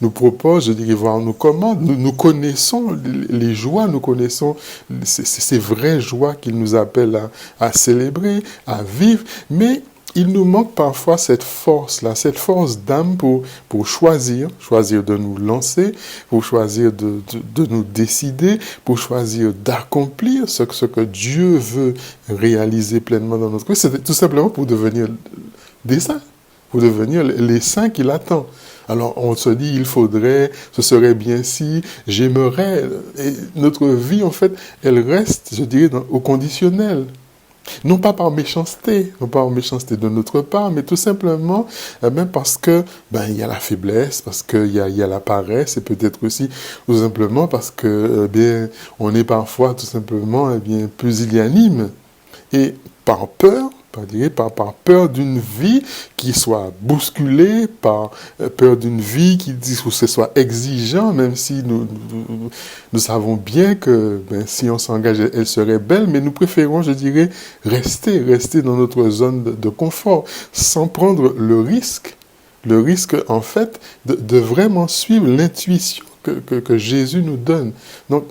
nous propose, je dirais, voire nous commande. Nous connaissons les joies, nous connaissons ces vraies joies qu'il nous appelle à célébrer, à vivre, mais il nous manque parfois cette force-là, cette force d'âme pour choisir de nous lancer, pour choisir de nous décider, pour choisir d'accomplir ce que Dieu veut réaliser pleinement dans notre vie. C'est tout simplement pour devenir des saints, pour devenir les saints qu'il attend. Alors on se dit, ce serait bien si, j'aimerais. Et notre vie, en fait, elle reste, je dirais, au conditionnel. Non pas par méchanceté de notre part, mais tout simplement même parce que il y a la faiblesse, parce qu'il y a la paresse, et peut-être aussi tout simplement parce que on est parfois tout simplement pusillanime, et par peur d'une vie qui soit bousculée, par peur d'une vie où ce soit exigeant, même si nous savons bien que si on s'engage, elle serait belle, mais nous préférons, je dirais, rester dans notre zone de confort, sans prendre le risque en fait de vraiment suivre l'intuition que Jésus nous donne. Donc,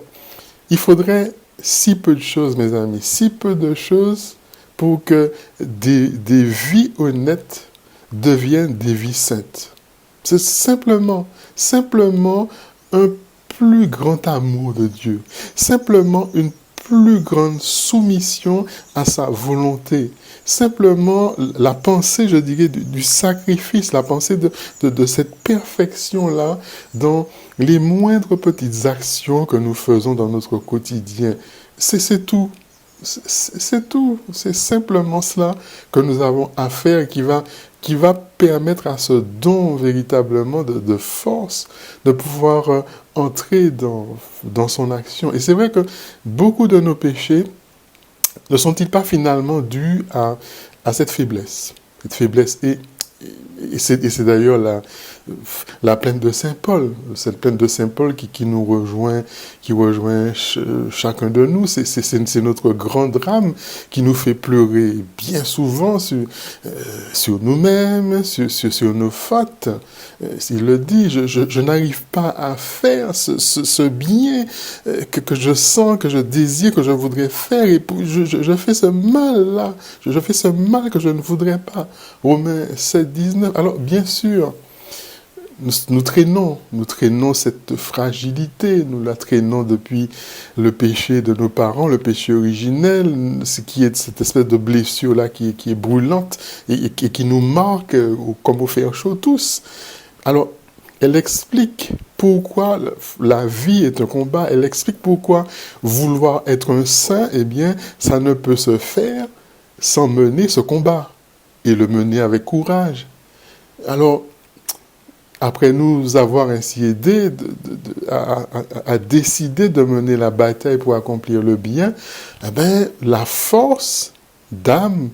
il faudrait si peu de choses, mes amis, si peu de choses pour que des vies honnêtes deviennent des vies saintes. C'est simplement un plus grand amour de Dieu, simplement une plus grande soumission à sa volonté, simplement la pensée, je dirais, du sacrifice, la pensée de cette perfection-là dans les moindres petites actions que nous faisons dans notre quotidien. C'est tout. C'est tout, c'est simplement cela que nous avons à faire, qui va permettre à ce don véritablement de force de pouvoir entrer dans son action. Et c'est vrai que beaucoup de nos péchés ne sont-ils pas finalement dus à cette faiblesse? Cette faiblesse et c'est d'ailleurs la plainte de Saint Paul, cette plainte de Saint Paul qui nous rejoint, chacun de nous. C'est notre grand drame qui nous fait pleurer bien souvent sur nous-mêmes, sur nos fautes. Il le dit, je n'arrive pas à faire ce bien que je sens, que je désire, que je voudrais faire, et je fais ce mal-là, je fais ce mal que je ne voudrais pas. Romains 7, 19. Alors, bien sûr, nous traînons cette fragilité, nous la traînons depuis le péché de nos parents, le péché originel, ce qui est cette espèce de blessure-là qui est brûlante et qui nous marque comme au fer chaud tous. Alors, elle explique pourquoi la vie est un combat, elle explique pourquoi vouloir être un saint, ça ne peut se faire sans mener ce combat et le mener avec courage. Alors, après nous avoir ainsi aidés à décider de mener la bataille pour accomplir le bien, la force d'âme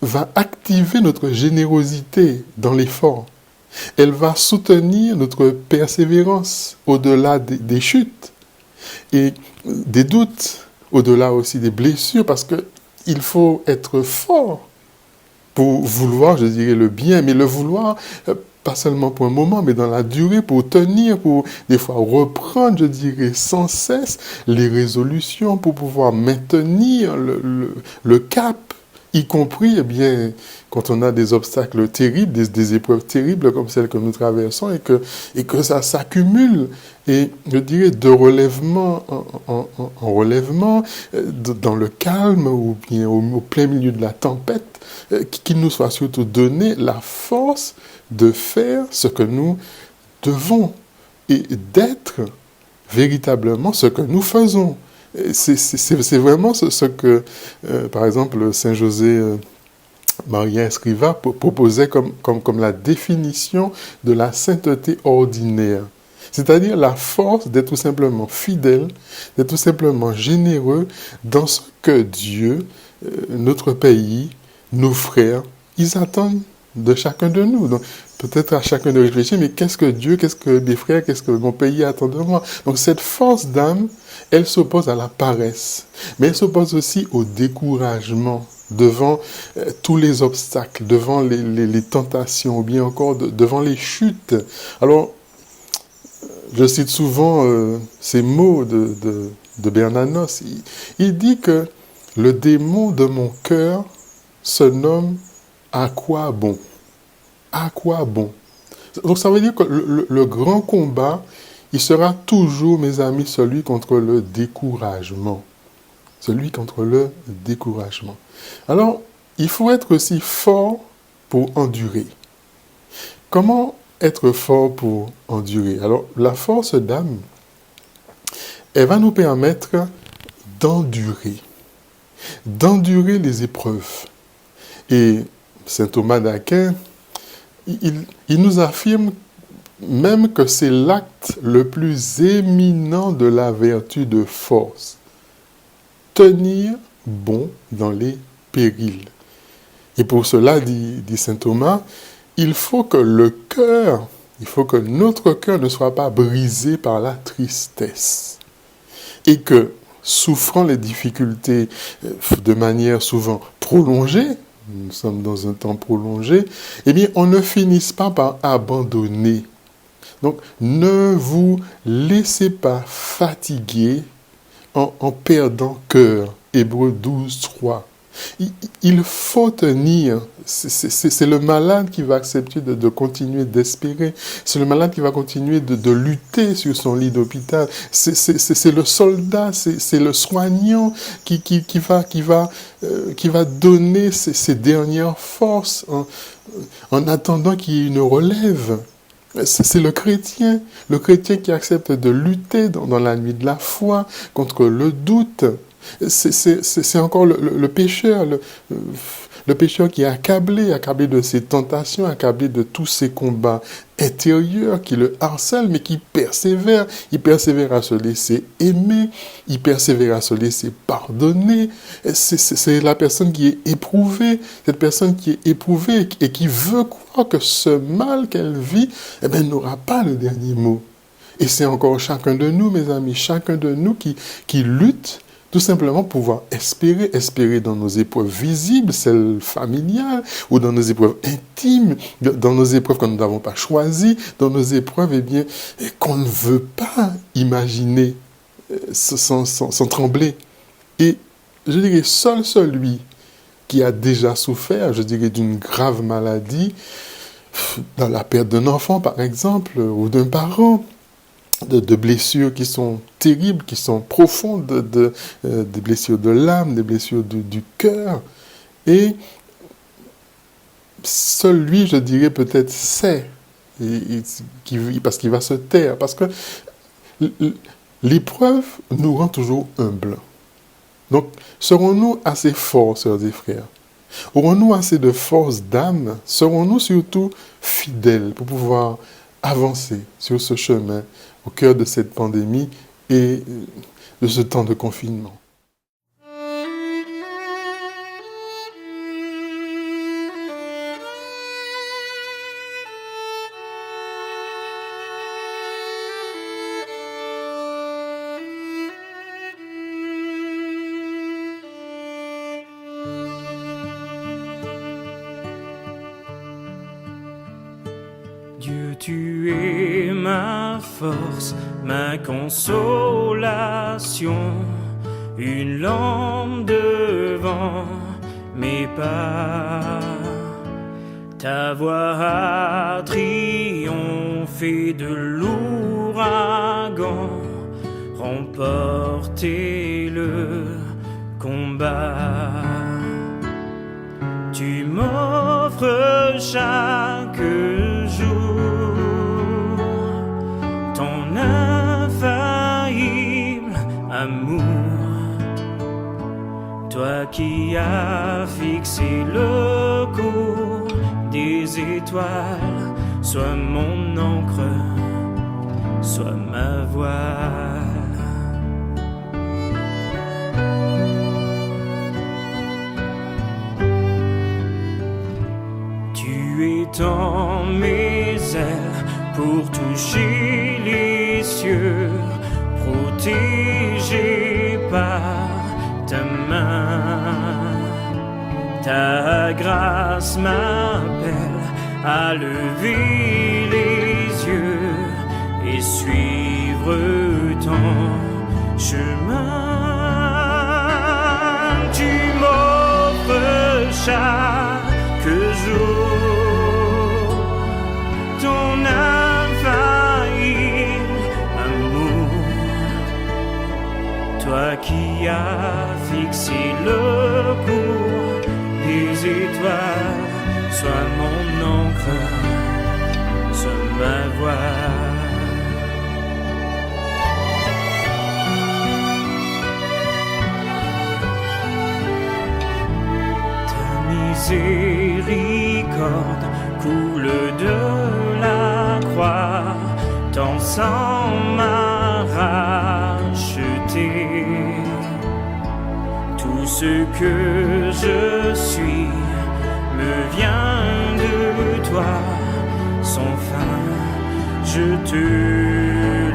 va activer notre générosité dans l'effort. Elle va soutenir notre persévérance au-delà des chutes et des doutes, au-delà aussi des blessures, parce qu'il faut être fort pour vouloir, je dirais, le bien, mais le vouloir pas seulement pour un moment, mais dans la durée, pour tenir, pour des fois reprendre, je dirais, sans cesse les résolutions, pour pouvoir maintenir le cap, y compris, eh bien, quand on a des obstacles terribles, des épreuves terribles comme celles que nous traversons et que ça s'accumule. Et je dirais de relèvement en relèvement, dans le calme ou bien au plein milieu de la tempête, qu'il nous soit surtout donné la force de faire ce que nous devons et d'être véritablement ce que nous faisons. C'est vraiment ce que, par exemple, Saint José Maria Escrivá proposait comme la définition de la sainteté ordinaire. C'est-à-dire la force d'être tout simplement fidèle, d'être tout simplement généreux dans ce que Dieu, notre pays, nos frères, ils attendent de chacun de nous. Donc, peut-être à chacun de réfléchir, mais qu'est-ce que Dieu, qu'est-ce que mes frères, qu'est-ce que mon pays attend de moi? Donc, cette force d'âme, elle s'oppose à la paresse, mais elle s'oppose aussi au découragement devant tous les obstacles, devant les tentations, ou bien encore devant les chutes. Alors, je cite souvent ces mots de Bernanos. Il dit que le démon de mon cœur se nomme à quoi bon? À quoi bon? Donc ça veut dire que le grand combat, il sera toujours, mes amis, celui contre le découragement. Celui contre le découragement. Alors, il faut être aussi fort pour endurer. Comment être fort pour endurer? Alors, la force d'âme, elle va nous permettre d'endurer les épreuves. Et saint Thomas d'Aquin, il nous affirme même que c'est l'acte le plus éminent de la vertu de force. Tenir bon dans les périls. Et pour cela, dit saint Thomas, il faut que notre cœur ne soit pas brisé par la tristesse. Et que, souffrant les difficultés de manière souvent prolongée, nous sommes dans un temps prolongé, eh bien, on ne finisse pas par abandonner. Donc, ne vous laissez pas fatiguer en perdant cœur. Hébreux 12, 3. Il faut tenir. C'est le malade qui va accepter de continuer d'espérer. C'est le malade qui va continuer de lutter sur son lit d'hôpital. C'est le soldat, c'est le soignant qui va donner ses dernières forces en attendant qu'il y ait une relève. C'est le chrétien qui accepte de lutter dans la nuit de la foi contre le doute. C'est encore le pécheur, le pécheur qui est accablé de ses tentations, accablé de tous ses combats intérieurs qui le harcèlent, mais qui persévère. Il persévère à se laisser aimer, il persévère à se laisser pardonner. C'est la personne qui est éprouvée, cette personne qui est éprouvée et qui veut croire que ce mal qu'elle vit, n'aura pas le dernier mot. Et c'est encore chacun de nous, mes amis, chacun de nous qui lutte tout simplement pouvoir espérer dans nos épreuves visibles, celles familiales, ou dans nos épreuves intimes, dans nos épreuves que nous n'avons pas choisies, dans nos épreuves qu'on ne veut pas imaginer sans trembler. Et je dirais, seul celui qui a déjà souffert, je dirais, d'une grave maladie, dans la perte d'un enfant par exemple, ou d'un parent, de blessures qui sont terribles, qui sont profondes, des blessures de l'âme, des blessures du cœur. Et seul lui, je dirais, peut-être sait, parce qu'il va se taire. Parce que l'épreuve nous rend toujours humbles. Donc, serons-nous assez forts, sœurs et frères? Aurons-nous assez de force d'âme? Serons-nous surtout fidèles pour pouvoir avancer sur ce chemin au cœur de cette pandémie et de ce temps de confinement? Dieu, tu es ma force, ma consolation, une lampe devant mes pas. Ta voix a triomphé de l'ouragan, remporté le combat. Tu m'offres chaque jour ton infaillible amour. Toi qui as fixé le cours des étoiles, sois mon encre, sois ma voile. Tu étends mes ailes pour toucher les cieux, protégé par ta main. Ta grâce m'appelle à lever les yeux et suivre ton chemin. Tu m'offres chaque jour ton infaillible amour. Toi qui as fixé le cours des étoiles, sois mon encre, sois ma voile. Ta miséricorde coule de la croix, ton sang m'a racheté. Tout ce que je suis me vient de toi, sans fin je te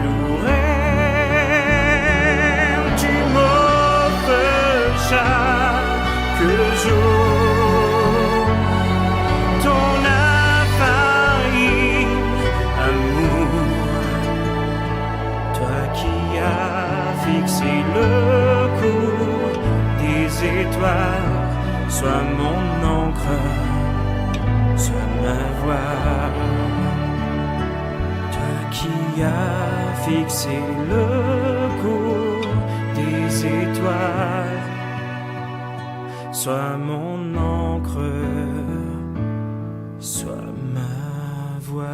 louerai. Tu m'offres chaque jour ton infaillible amour. Toi qui as fixé le cours des étoiles, sois mon encre, sois ma voile. Toi qui as fixé le cours des étoiles, sois mon encre, sois ma voile.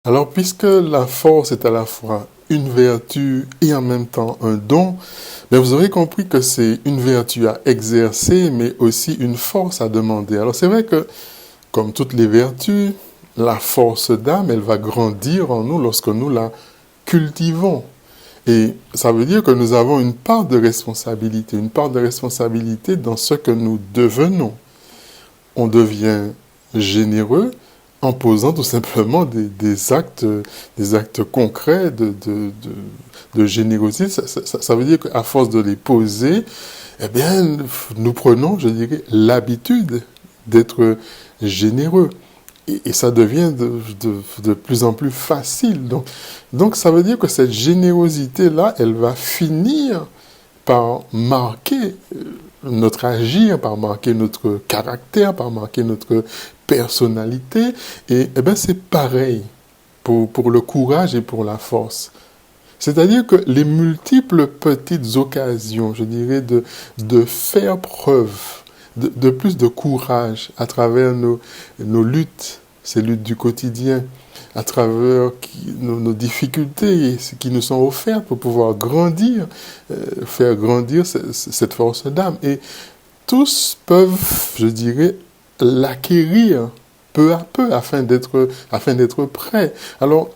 Alors, puisque la force est à la fois une vertu et en même temps un don, mais vous aurez compris que c'est une vertu à exercer, mais aussi une force à demander. Alors, c'est vrai que, comme toutes les vertus, la force d'âme, elle va grandir en nous lorsque nous la cultivons. Et ça veut dire que nous avons une part de responsabilité dans ce que nous devenons. On devient généreux en posant tout simplement des actes concrets de générosité. Ça veut dire qu'à force de les poser, eh bien, nous prenons, je dirais, l'habitude d'être généreux. Et ça devient de plus en plus facile. Donc, ça veut dire que cette générosité-là, elle va finir par marquer notre agir, par marquer notre caractère, par marquer notre personnalité. Et eh bien, c'est pareil pour le courage et pour la force. C'est-à-dire que les multiples petites occasions, je dirais, de faire preuve de plus de courage à travers nos luttes, ces luttes du quotidien, à travers nos difficultés qui nous sont offertes pour pouvoir grandir, faire grandir cette force d'âme. Et tous peuvent, je dirais, l'acquérir peu à peu afin d'être prêts. Alors,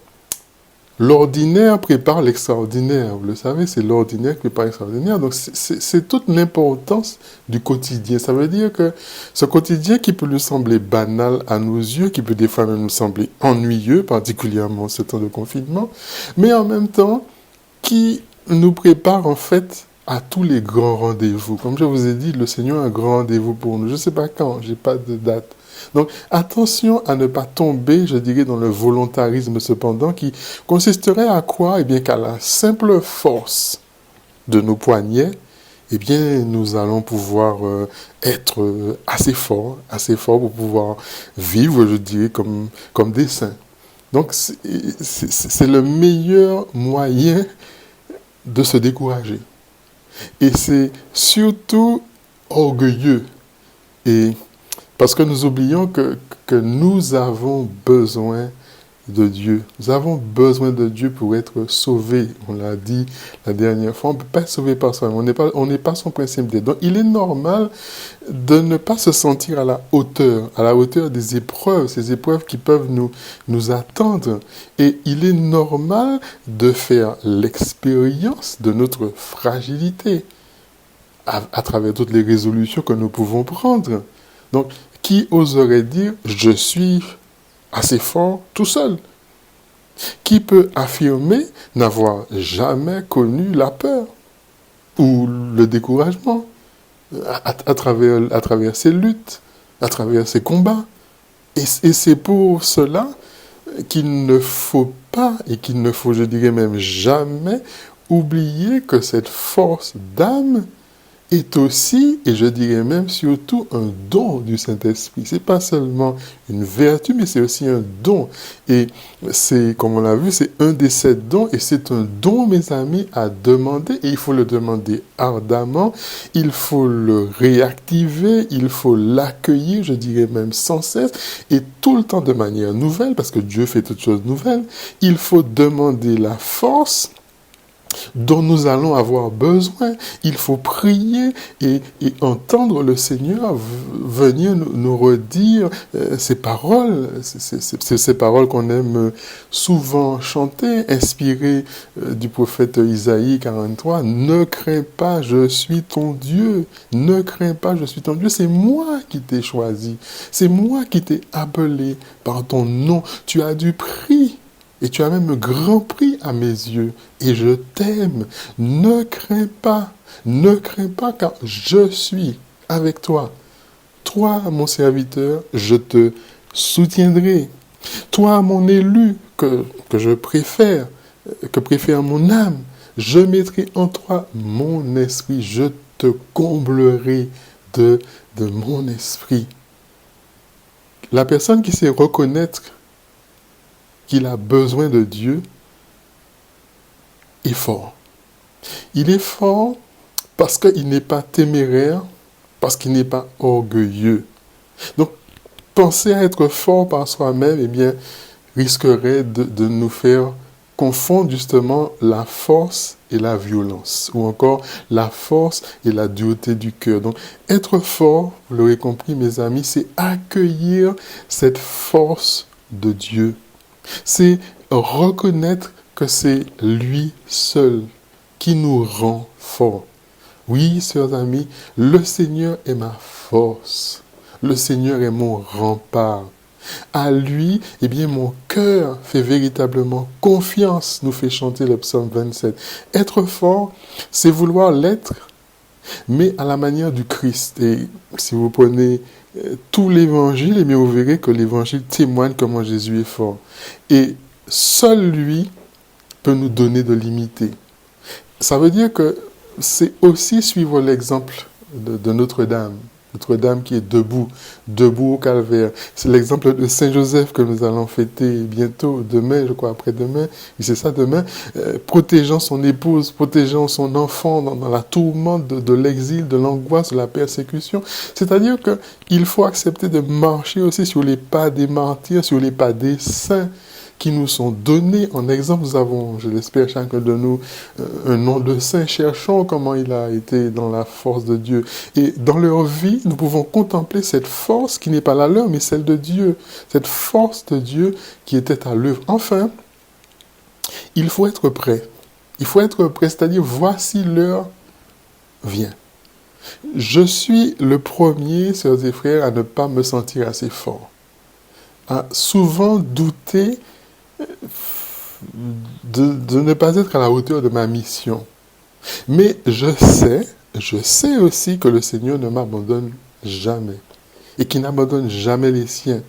l'ordinaire prépare l'extraordinaire. Vous le savez, c'est l'ordinaire qui prépare l'extraordinaire. Donc, c'est toute l'importance du quotidien. Ça veut dire que ce quotidien qui peut nous sembler banal à nos yeux, qui peut des fois même nous sembler ennuyeux, particulièrement en ce temps de confinement, mais en même temps, qui nous prépare en fait à tous les grands rendez-vous. Comme je vous ai dit, le Seigneur a un grand rendez-vous pour nous. Je ne sais pas quand, je n'ai pas de date. Donc attention à ne pas tomber, je dirais, dans le volontarisme cependant, qui consisterait à quoi? Eh bien qu'à la simple force de nos poignets, eh bien nous allons pouvoir être assez forts pour pouvoir vivre, je dirais, comme des saints. Donc c'est le meilleur moyen de se décourager. Et c'est surtout orgueilleux. Et parce que nous oublions que nous avons besoin de Dieu. Nous avons besoin de Dieu pour être sauvés. On l'a dit la dernière fois, on ne peut pas être sauvé par soi-même. On n'est pas son principe d'aide. Donc il est normal de ne pas se sentir à la hauteur des épreuves, ces épreuves qui peuvent nous attendre. Et il est normal de faire l'expérience de notre fragilité à travers toutes les résolutions que nous pouvons prendre. Donc, qui oserait dire « je suis assez fort tout seul ». Qui peut affirmer n'avoir jamais connu la peur ou le découragement à travers ses luttes, à travers ses combats. Et c'est pour cela qu'il ne faut pas, et qu'il ne faut, je dirais même jamais, oublier que cette force d'âme est aussi, et je dirais même surtout, un don du Saint-Esprit. C'est pas seulement une vertu, mais c'est aussi un don. Et c'est, comme on l'a vu, c'est un des 7 dons, et c'est un don, mes amis, à demander, et il faut le demander ardemment, il faut le réactiver, il faut l'accueillir, je dirais même sans cesse, et tout le temps de manière nouvelle, parce que Dieu fait toutes choses nouvelles. Il faut demander la force dont nous allons avoir besoin. Il faut prier et entendre le Seigneur venir nous redire ces paroles, ces paroles qu'on aime souvent chanter, inspirées du prophète Isaïe 43. Ne crains pas, je suis ton Dieu. Ne crains pas, je suis ton Dieu. C'est moi qui t'ai choisi. C'est moi qui t'ai appelé par ton nom. Tu as du prix. Et tu as même un grand prix à mes yeux. Et je t'aime. Ne crains pas, car je suis avec toi. Toi, mon serviteur, je te soutiendrai. Toi, mon élu, que je préfère, que préfère mon âme, je mettrai en toi mon esprit. Je te comblerai de mon esprit. La personne qui sait reconnaître qu'il a besoin de Dieu, est fort. Il est fort parce qu'il n'est pas téméraire, parce qu'il n'est pas orgueilleux. Donc, penser à être fort par soi-même, eh bien, risquerait de nous faire confondre justement la force et la violence, ou encore la force et la dureté du cœur. Donc, être fort, vous l'aurez compris, mes amis, c'est accueillir cette force de Dieu. C'est reconnaître que c'est lui seul qui nous rend forts. Oui, chers amis, le Seigneur est ma force. Le Seigneur est mon rempart. À lui, eh bien, mon cœur fait véritablement confiance, nous fait chanter le psaume 27. Être fort, c'est vouloir l'être, mais à la manière du Christ. Et si vous prenez tout l'évangile, eh bien, vous verrez que l'évangile témoigne comment Jésus est fort. Et seul lui peut nous donner de l'imiter. Ça veut dire que c'est aussi suivre l'exemple de Notre-Dame. Notre-Dame qui est debout au calvaire. C'est l'exemple de Saint-Joseph que nous allons fêter bientôt, demain, je crois, après-demain, oui, c'est ça, demain, protégeant son épouse, protégeant son enfant dans la tourmente de l'exil, de l'angoisse, de la persécution. C'est-à-dire qu'il faut accepter de marcher aussi sur les pas des martyrs, sur les pas des saints, qui nous sont donnés en exemple. Nous avons, je l'espère, chacun de nous, un nom de saint. Cherchons comment il a été dans la force de Dieu. Et dans leur vie, nous pouvons contempler cette force qui n'est pas la leur, mais celle de Dieu. Cette force de Dieu qui était à l'œuvre. Enfin, il faut être prêt. Il faut être prêt, c'est-à-dire, voici l'heure vient. Je suis le premier, sœurs et frères, à ne pas me sentir assez fort. À souvent douter de ne pas être à la hauteur de ma mission. Mais je sais aussi que le Seigneur ne m'abandonne jamais et qu'il n'abandonne jamais les siens.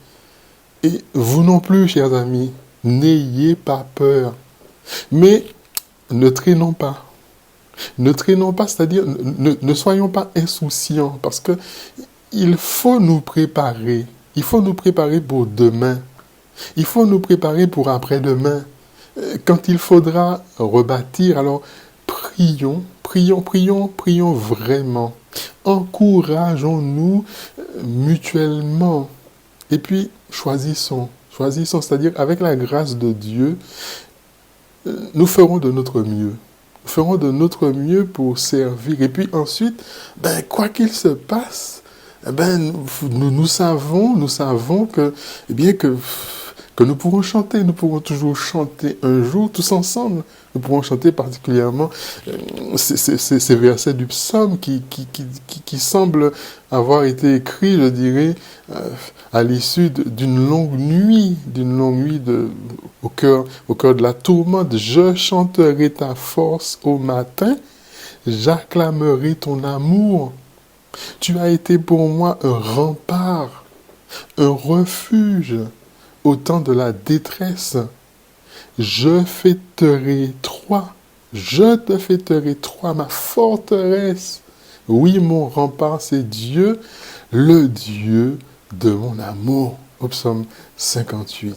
Et vous non plus, chers amis, n'ayez pas peur. Mais ne traînons pas. Ne traînons pas, c'est-à-dire ne soyons pas insouciants parce que il faut nous préparer. Il faut nous préparer pour demain. Il faut nous préparer pour après-demain. Quand il faudra rebâtir, alors prions, prions, prions, prions vraiment. Encourageons-nous mutuellement. Et puis, choisissons, c'est-à-dire avec la grâce de Dieu, nous ferons de notre mieux. Nous ferons de notre mieux pour servir. Et puis ensuite, quoi qu'il se passe, nous savons que, que nous pourrons chanter. Nous pourrons toujours chanter un jour tous ensemble. Nous pourrons chanter particulièrement ces versets du psaume qui semblent avoir été écrits, je dirais, à l'issue d'une longue nuit au cœur de la tourmente. Je chanterai ta force au matin, j'acclamerai ton amour. Tu as été pour moi un rempart, un refuge au temps de la détresse. Je te fêterai toi, ma forteresse. Oui, mon rempart, c'est Dieu, le Dieu de mon amour. Au psaume 58.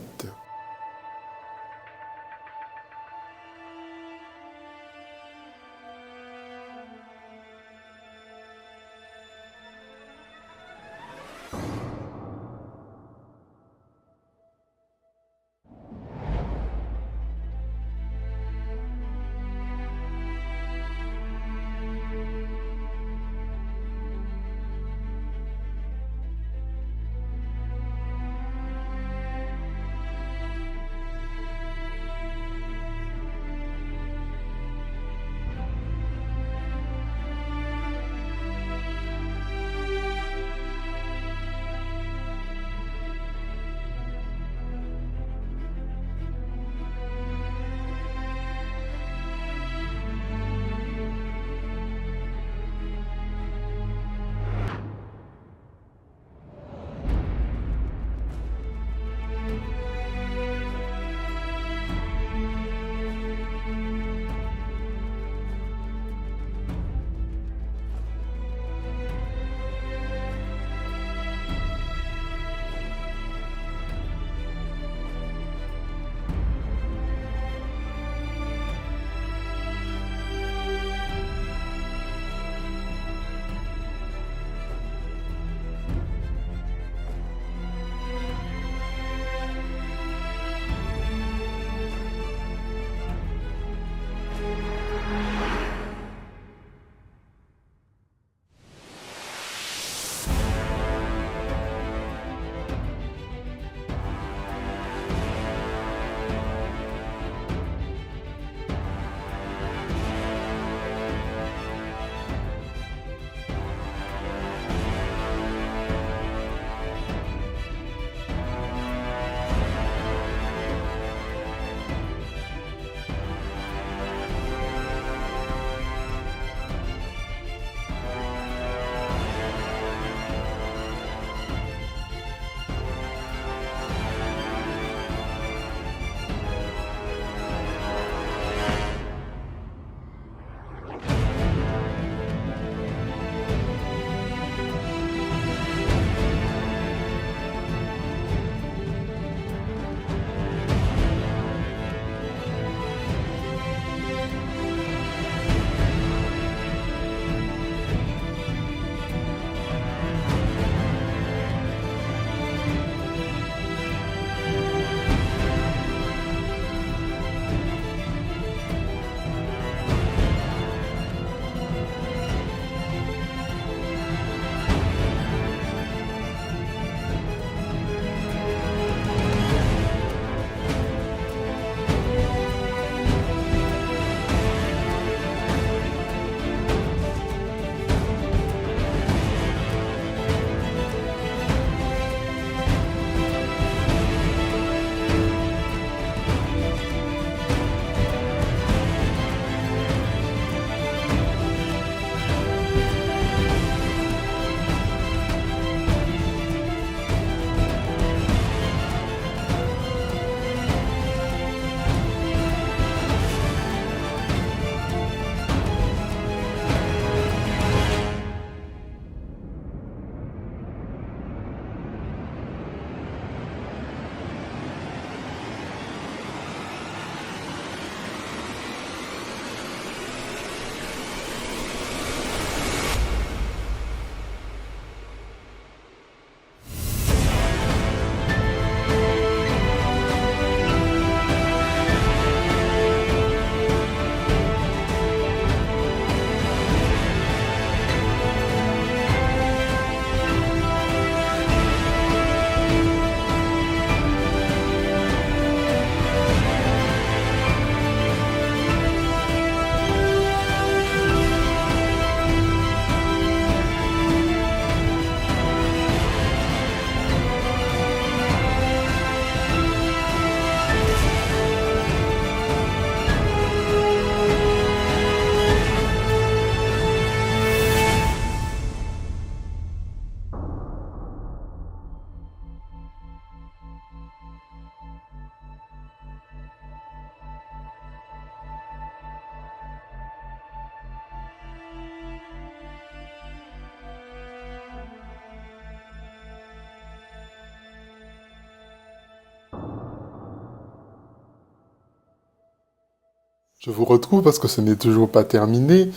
Je vous retrouve parce que ce n'est toujours pas terminé.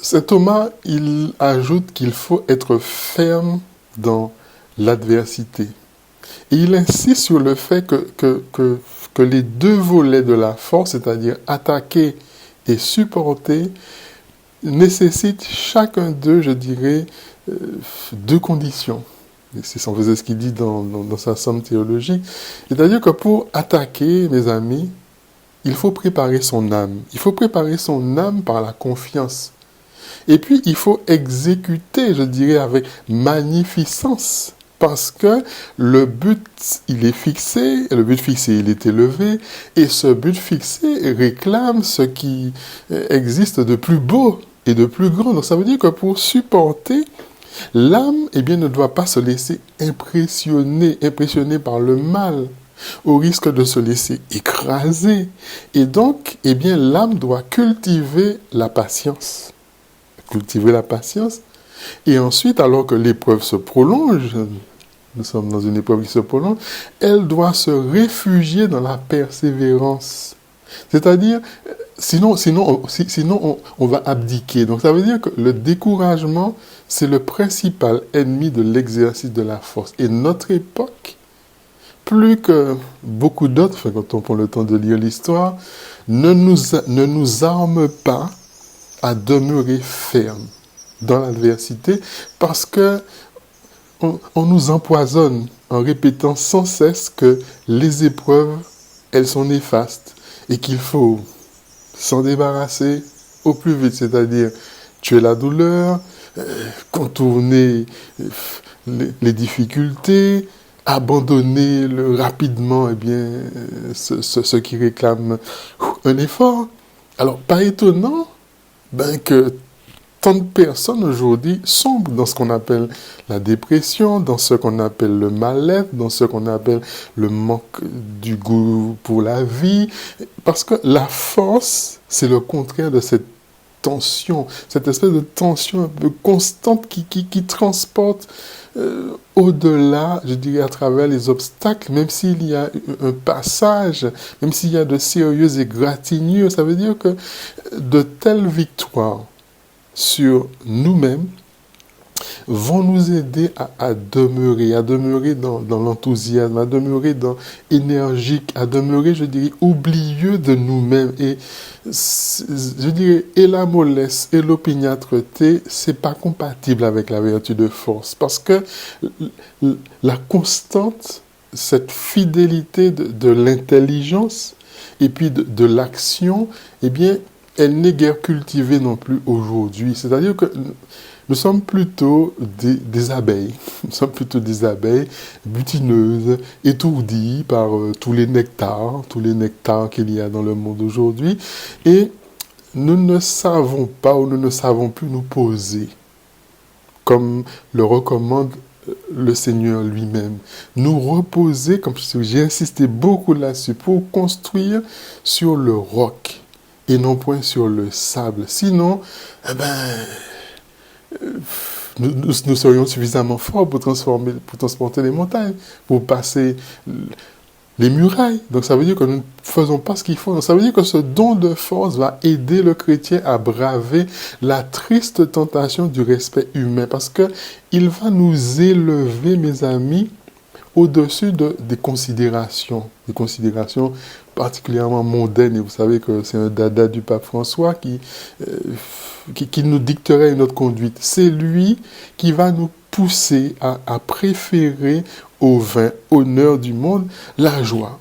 Saint Thomas, il ajoute qu'il faut être ferme dans l'adversité. Et il insiste sur le fait que les deux volets de la force, c'est-à-dire attaquer et supporter, nécessitent chacun d'eux, je dirais, deux conditions. Et c'est ce qu'il dit dans sa somme théologique. C'est-à-dire que pour attaquer, mes amis, il faut préparer son âme. Il faut préparer son âme par la confiance. Et puis, il faut exécuter, je dirais, avec magnificence. Parce que le but, il est fixé, le but fixé, il est élevé, et ce but fixé réclame ce qui existe de plus beau et de plus grand. Donc, ça veut dire que pour supporter, l'âme, eh bien, ne doit pas se laisser impressionner par le mal, au risque de se laisser écraser. Et donc, eh bien, l'âme doit cultiver la patience. Cultiver la patience. Et ensuite, alors que l'épreuve se prolonge, nous sommes dans une épreuve qui se prolonge, elle doit se réfugier dans la persévérance. C'est-à-dire, sinon on va abdiquer. Donc ça veut dire que le découragement, c'est le principal ennemi de l'exercice de la force. Et notre époque, plus que beaucoup d'autres, quand on prend le temps de lire l'histoire, ne nous arme pas à demeurer ferme dans l'adversité, parce que on nous empoisonne en répétant sans cesse que les épreuves, elles sont néfastes et qu'il faut s'en débarrasser au plus vite, c'est-à-dire tuer la douleur, contourner les difficultés, abandonner rapidement eh bien, ce qui réclame un effort. Alors, pas étonnant que tant de personnes aujourd'hui sombrent dans ce qu'on appelle la dépression, dans ce qu'on appelle le mal-être, dans ce qu'on appelle le manque du goût pour la vie, parce que la force, c'est le contraire de cette tension, cette espèce de tension un peu constante qui transporte au-delà, je dirais, à travers les obstacles, même s'il y a un passage, même s'il y a de sérieuses égratignures. Ça veut dire que de telles victoires sur nous-mêmes vont nous aider à demeurer dans l'enthousiasme, à demeurer énergique, à demeurer, je dirais, oublieux de nous-mêmes. Et je dirais, et la mollesse et l'opiniâtreté, c'est pas compatible avec la vertu de force. Parce que la constante, cette fidélité de l'intelligence et puis de l'action, eh bien, elle n'est guère cultivée non plus aujourd'hui. C'est-à-dire que nous sommes plutôt des abeilles. Nous sommes plutôt des abeilles butineuses, étourdies par tous les nectars qu'il y a dans le monde aujourd'hui. Et nous ne savons pas ou nous ne savons plus nous poser, comme le recommande le Seigneur lui-même. Nous reposer, comme j'ai insisté beaucoup là-dessus, pour construire sur le roc et non point sur le sable. Sinon, nous serions suffisamment forts pour transporter les montagnes, pour passer les murailles. Donc ça veut dire que nous ne faisons pas ce qu'il faut. Donc ça veut dire que ce don de force va aider le chrétien à braver la triste tentation du respect humain, parce que il va nous élever, mes amis, au-dessus des considérations particulièrement mondaines. Et vous savez que c'est un dada du pape François qui nous dicterait une autre conduite. C'est lui qui va nous pousser à préférer au vain honneur du monde la joie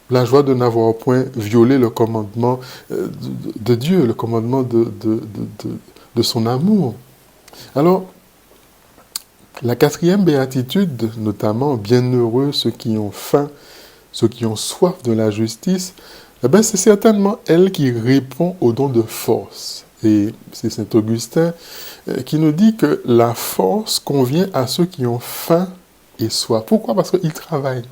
de n'avoir point violé le commandement de Dieu, le commandement de son amour. Alors, la 4e béatitude, notamment, bienheureux ceux qui ont faim, ceux qui ont soif de la justice, c'est certainement elle qui répond au don de force. Et c'est saint Augustin qui nous dit que la force convient à ceux qui ont faim et soif. Pourquoi ? Parce qu'ils travaillent.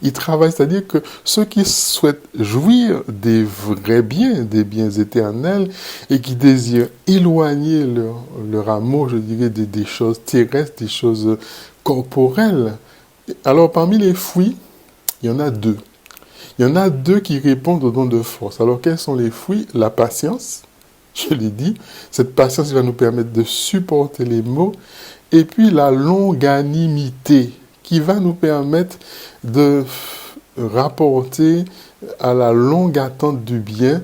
Ils travaillent, c'est-à-dire que ceux qui souhaitent jouir des vrais biens, des biens éternels, et qui désirent éloigner leur amour, je dirais, des choses terrestres, des choses corporelles. Alors, parmi les fruits, il y en a deux. Il Il y en a deux qui répondent au don de force. Alors, quels sont les fruits? La patience, je l'ai dit. Cette patience va nous permettre de supporter les maux. Et puis, la longanimité, qui va nous permettre de rapporter à la longue attente du bien,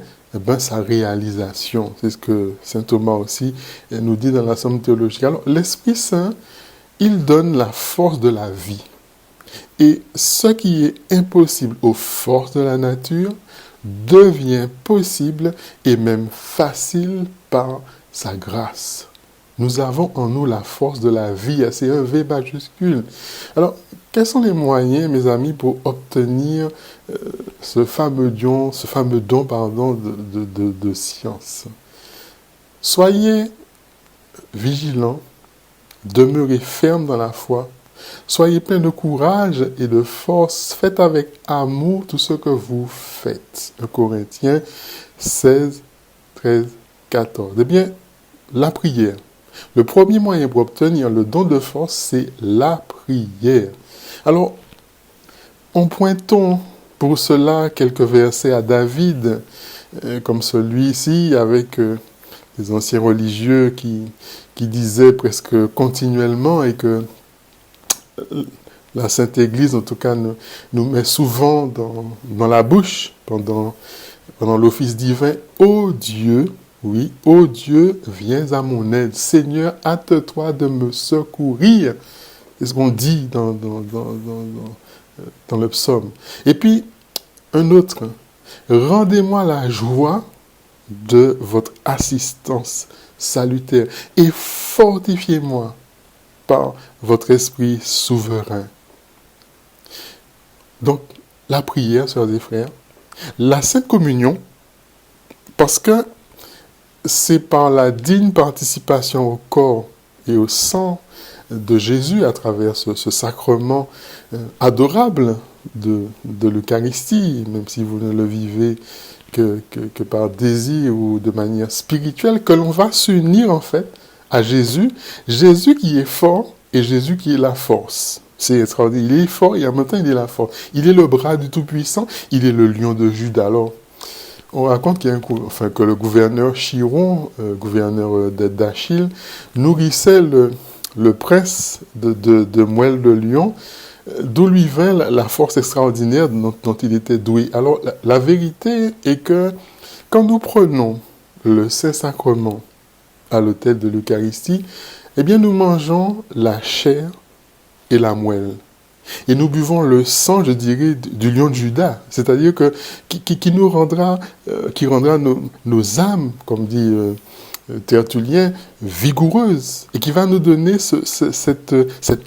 sa réalisation. C'est ce que saint Thomas aussi nous dit dans la Somme théologique. Alors, l'Esprit Saint, il donne la force de la vie. Et ce qui est impossible aux forces de la nature devient possible et même facile par sa grâce. Nous avons en nous la force de la vie, c'est un V majuscule. Alors, quels sont les moyens, mes amis, pour obtenir ce fameux don de science? Soyez vigilants, demeurez fermes dans la foi, soyez pleins de courage et de force, faites avec amour tout ce que vous faites. 1 Corinthiens 16, 13, 14. Eh bien, la prière. Le premier moyen pour obtenir le don de force, c'est la prière. Alors, empruntons pour cela quelques versets à David, comme celui-ci, avec les anciens religieux qui disaient presque continuellement et que la Sainte Église, en tout cas, nous met souvent dans la bouche pendant l'office divin. Ô Dieu, oui, ô Dieu, viens à mon aide. Seigneur, hâte-toi de me secourir. C'est ce qu'on dit dans le psaume. Et puis, un autre. Rendez-moi la joie de votre assistance salutaire et fortifiez-moi par votre esprit souverain. Donc, la prière, sœurs et frères, la Sainte Communion, parce que c'est par la digne participation au corps et au sang de Jésus à travers ce sacrement adorable de l'Eucharistie, même si vous ne le vivez que par désir ou de manière spirituelle, que l'on va s'unir en fait à Jésus, Jésus qui est fort et Jésus qui est la force. C'est extraordinaire. Il est fort et en même temps il est la force. Il est le bras du Tout-Puissant, il est le lion de Juda. Alors, on raconte que le gouverneur Chiron, gouverneur d'Achille, nourrissait le prince de moelle de lion, d'où lui vint la force extraordinaire dont il était doué. Alors, la vérité est que quand nous prenons le Saint-Sacrement à l'autel de l'Eucharistie, eh bien, nous mangeons la chair et la moelle. Et nous buvons le sang, je dirais, du lion de Juda. C'est-à-dire qui nous rendra, qui rendra nos âmes, comme dit Tertullien, vigoureuses. Et qui va nous donner cet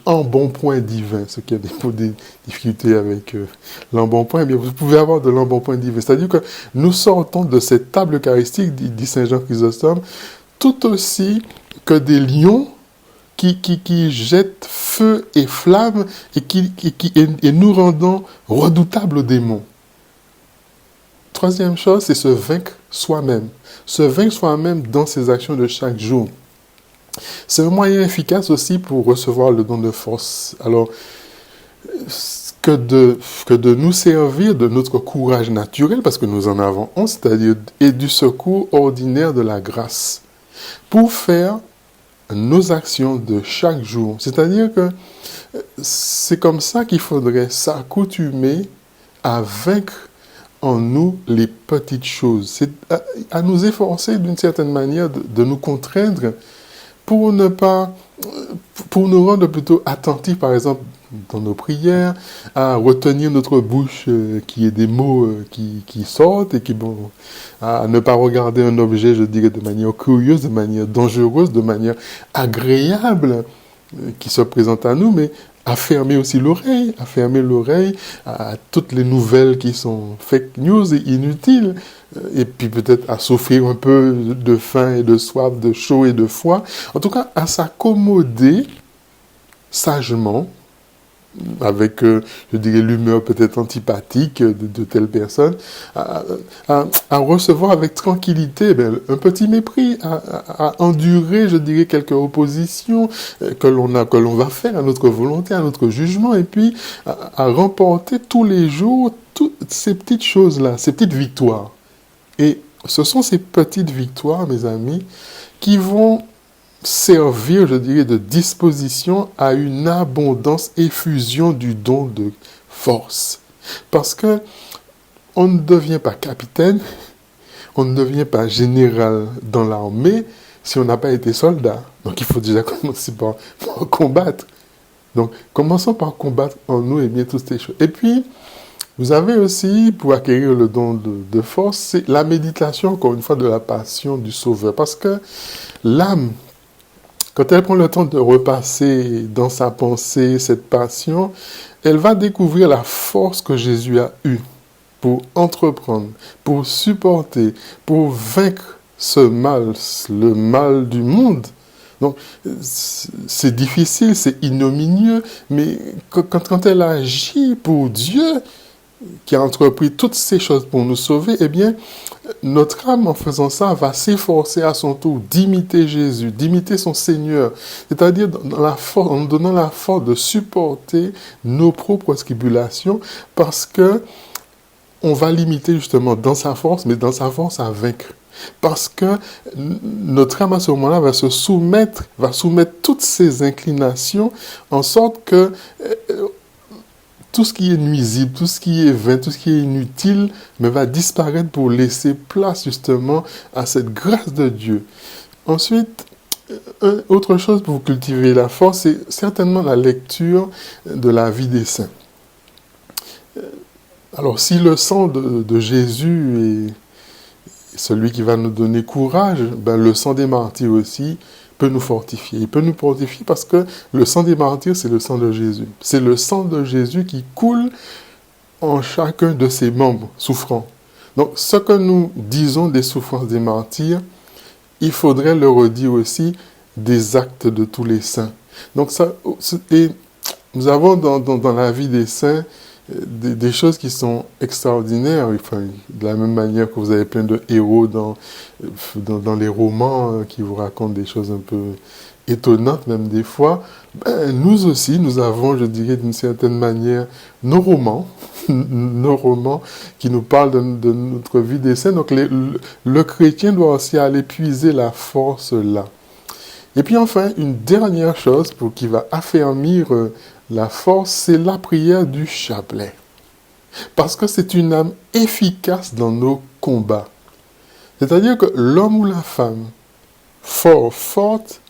embonpoint divin. Ceux qui ont des difficultés avec l'embonpoint, eh bien, vous pouvez avoir de l'embonpoint divin. C'est-à-dire que nous sortons de cette table eucharistique, dit Saint Jean Chrysostome, tout aussi que des lions qui jettent feu et flamme et nous rendons redoutables aux démons. Troisième chose, c'est se vaincre soi-même. Se vaincre soi-même dans ses actions de chaque jour. C'est un moyen efficace aussi pour recevoir le don de force. Alors, que de nous servir de notre courage naturel, parce que nous en avons un, c'est-à-dire et du secours ordinaire de la grâce, pour faire nos actions de chaque jour. C'est-à-dire que c'est comme ça qu'il faudrait s'accoutumer à vaincre en nous les petites choses. C'est à nous efforcer d'une certaine manière de nous contraindre pour nous rendre plutôt attentifs, par exemple, dans nos prières, à retenir notre bouche qui est des mots qui sortent et à ne pas regarder un objet, je dirais, de manière curieuse, de manière dangereuse, de manière agréable qui se présente à nous, mais à fermer aussi l'oreille, à toutes les nouvelles qui sont fake news et inutiles, et puis peut-être à souffrir un peu de faim et de soif, de chaud et de froid. En tout cas, à s'accommoder sagement, avec, je dirais, l'humeur peut-être antipathique de telle personne, à recevoir avec tranquillité un petit mépris, à endurer, je dirais, quelques oppositions que l'on va faire à notre volonté, à notre jugement, et puis à remporter tous les jours toutes ces petites choses-là, ces petites victoires. Et ce sont ces petites victoires, mes amis, qui vont servir, je dirais, de disposition à une abondance, effusion du don de force. Parce que on ne devient pas capitaine, on ne devient pas général dans l'armée si on n'a pas été soldat. Donc il faut déjà commencer par combattre. Donc commençons par combattre en nous et bien toutes ces choses. Et puis, vous avez aussi, pour acquérir le don de force, c'est la méditation, encore une fois, de la passion du Sauveur. Parce que l'âme, quand elle prend le temps de repasser dans sa pensée cette passion, elle va découvrir la force que Jésus a eue pour entreprendre, pour supporter, pour vaincre ce mal, le mal du monde. Donc, c'est difficile, c'est ignominieux, mais quand elle agit pour Dieu, qui a entrepris toutes ces choses pour nous sauver, eh bien, notre âme, en faisant ça, va s'efforcer à son tour d'imiter Jésus, d'imiter son Seigneur, c'est-à-dire en nous donnant la force de supporter nos propres tribulations, parce que on va l'imiter justement dans sa force, mais dans sa force à vaincre. Parce que notre âme, à ce moment-là, va soumettre toutes ses inclinations, en sorte que tout ce qui est nuisible, tout ce qui est vain, tout ce qui est inutile, mais va disparaître pour laisser place justement à cette grâce de Dieu. Ensuite, autre chose pour cultiver la force, c'est certainement la lecture de la vie des saints. Alors, si le sang de Jésus est celui qui va nous donner courage, ben, le sang des martyrs aussi peut nous fortifier. Il peut nous fortifier parce que le sang des martyrs, c'est le sang de Jésus. C'est le sang de Jésus qui coule en chacun de ses membres souffrants. Donc, ce que nous disons des souffrances des martyrs, il faudrait le redire aussi des actes de tous les saints. Donc, nous avons dans la vie des saints des choses qui sont extraordinaires, enfin, de la même manière que vous avez plein de héros dans les romans qui vous racontent des choses un peu étonnantes, même des fois. Ben, nous aussi, nous avons, je dirais d'une certaine manière, nos romans qui nous parlent de notre vie des saints. Donc le chrétien doit aussi aller puiser la force là. Et puis enfin, une dernière chose qui va affermir la force, c'est la prière du chapelet. Parce que c'est une âme efficace dans nos combats. C'est-à-dire que l'homme ou la femme forte,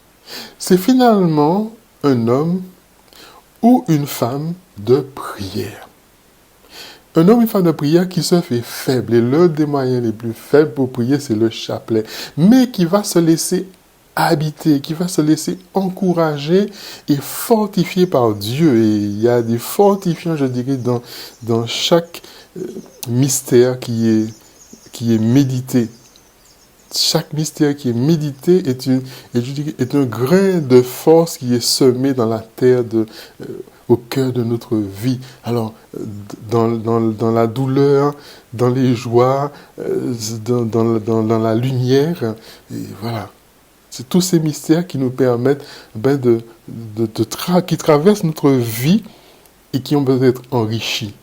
c'est finalement un homme ou une femme de prière. Un homme ou une femme de prière qui se fait faible. Et l'un des moyens les plus faibles pour prier, c'est le chapelet. Mais qui va se laisser habiter, qui va se laisser encourager et fortifier par Dieu. Et il y a des fortifiants, je dirais, dans chaque mystère qui est médité. Chaque mystère qui est médité est un grain de force qui est semé dans la terre, au cœur de notre vie. Alors, dans la douleur, dans les joies, dans la lumière, et voilà. C'est tous ces mystères qui nous permettent qui traversent notre vie et qui ont besoin d'être enrichis.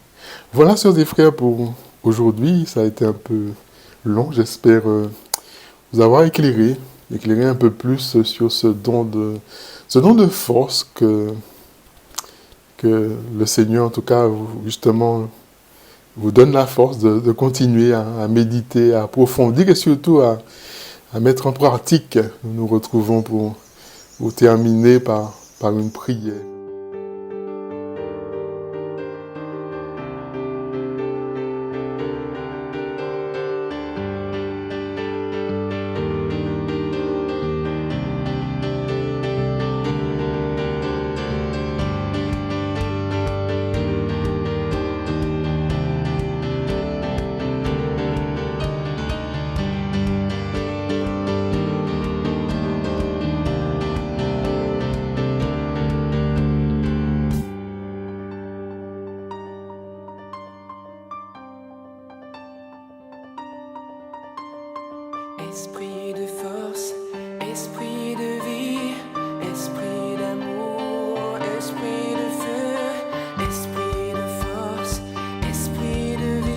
Voilà, sœurs et frères, pour aujourd'hui. Ça a été un peu long. J'espère vous avoir éclairé un peu plus sur ce don de force que le Seigneur, en tout cas, justement, vous donne la force de continuer à méditer, à approfondir et surtout à mettre en pratique. Nous nous retrouvons pour terminer par une prière. Esprit de force, esprit de vie, esprit d'amour, esprit de feu, esprit de force, esprit de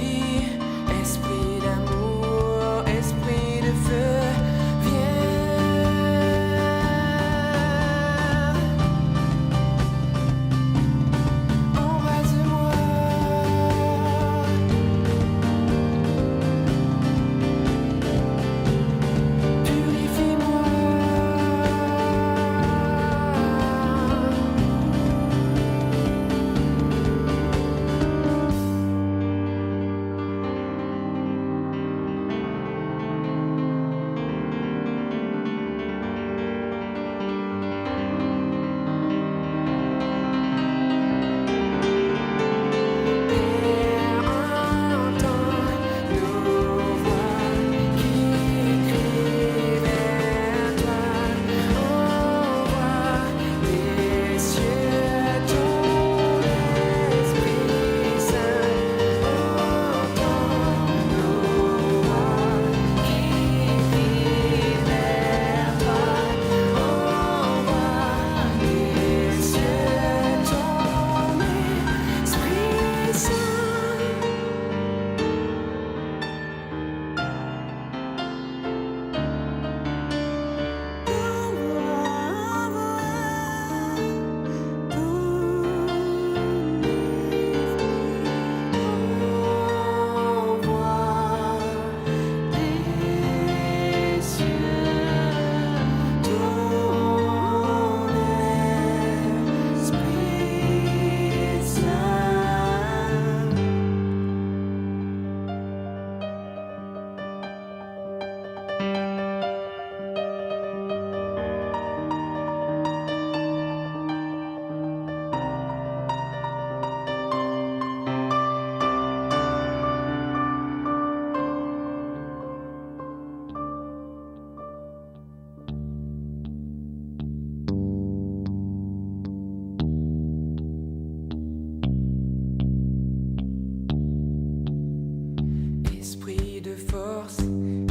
Esprit de force,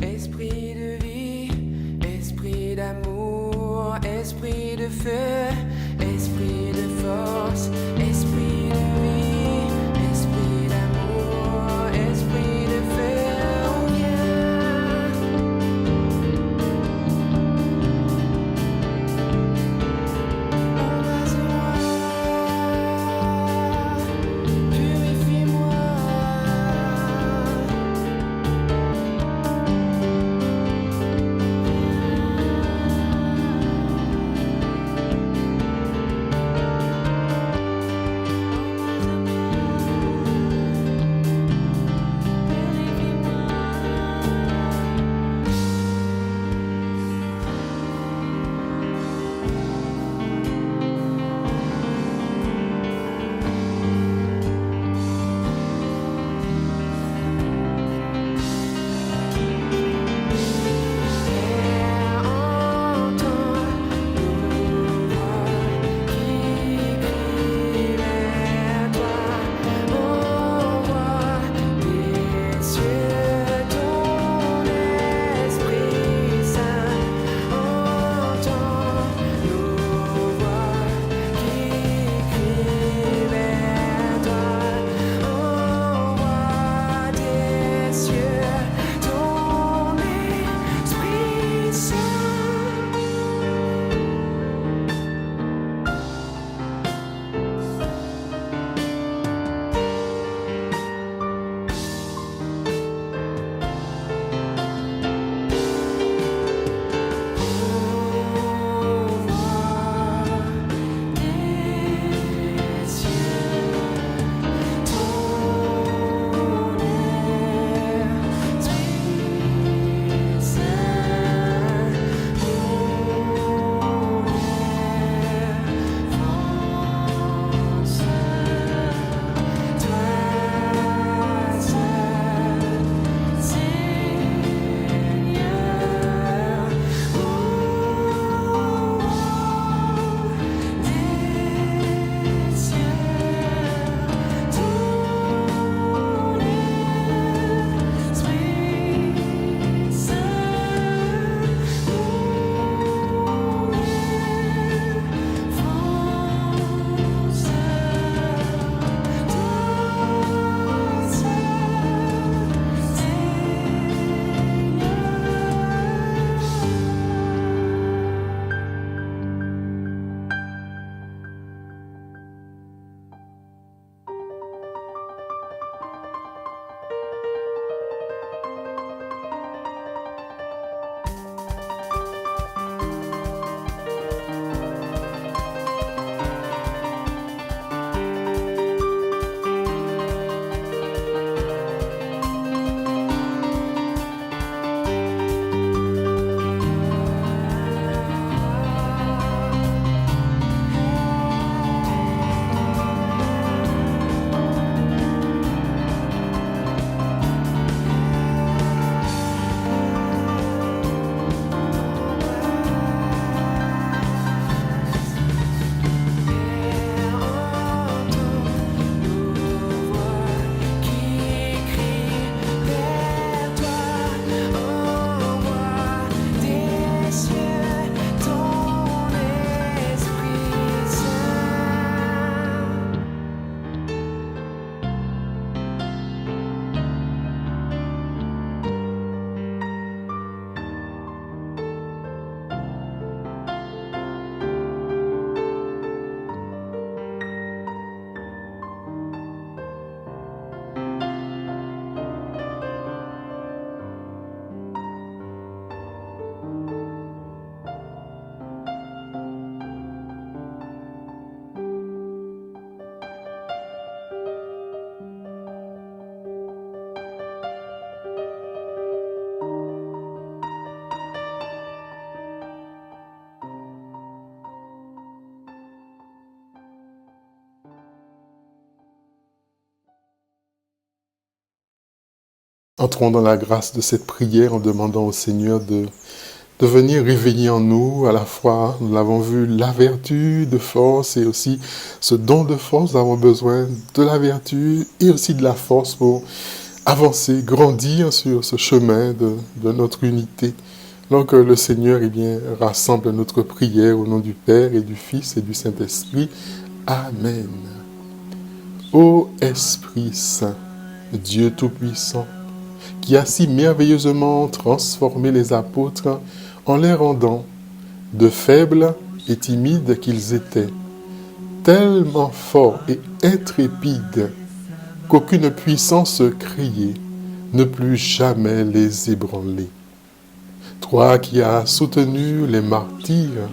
esprit de vie, esprit d'amour, esprit de feu, esprit de force, esprit de vie, esprit d'amour, esprit de feu, on vient. Embrasse-moi, purifie-moi. Entrons dans la grâce de cette prière en demandant au Seigneur de venir réveiller en nous à la fois, nous l'avons vu, la vertu de force et aussi ce don de force. Nous avons besoin de la vertu et aussi de la force pour avancer, grandir sur ce chemin de notre unité. Donc le Seigneur rassemble notre prière au nom du Père et du Fils et du Saint-Esprit. Amen. Ô Esprit Saint, Dieu Tout-Puissant, qui a si merveilleusement transformé les apôtres en les rendant de faibles et timides qu'ils étaient, tellement forts et intrépides qu'aucune puissance criée ne put jamais les ébranler. Toi qui as soutenu les martyrs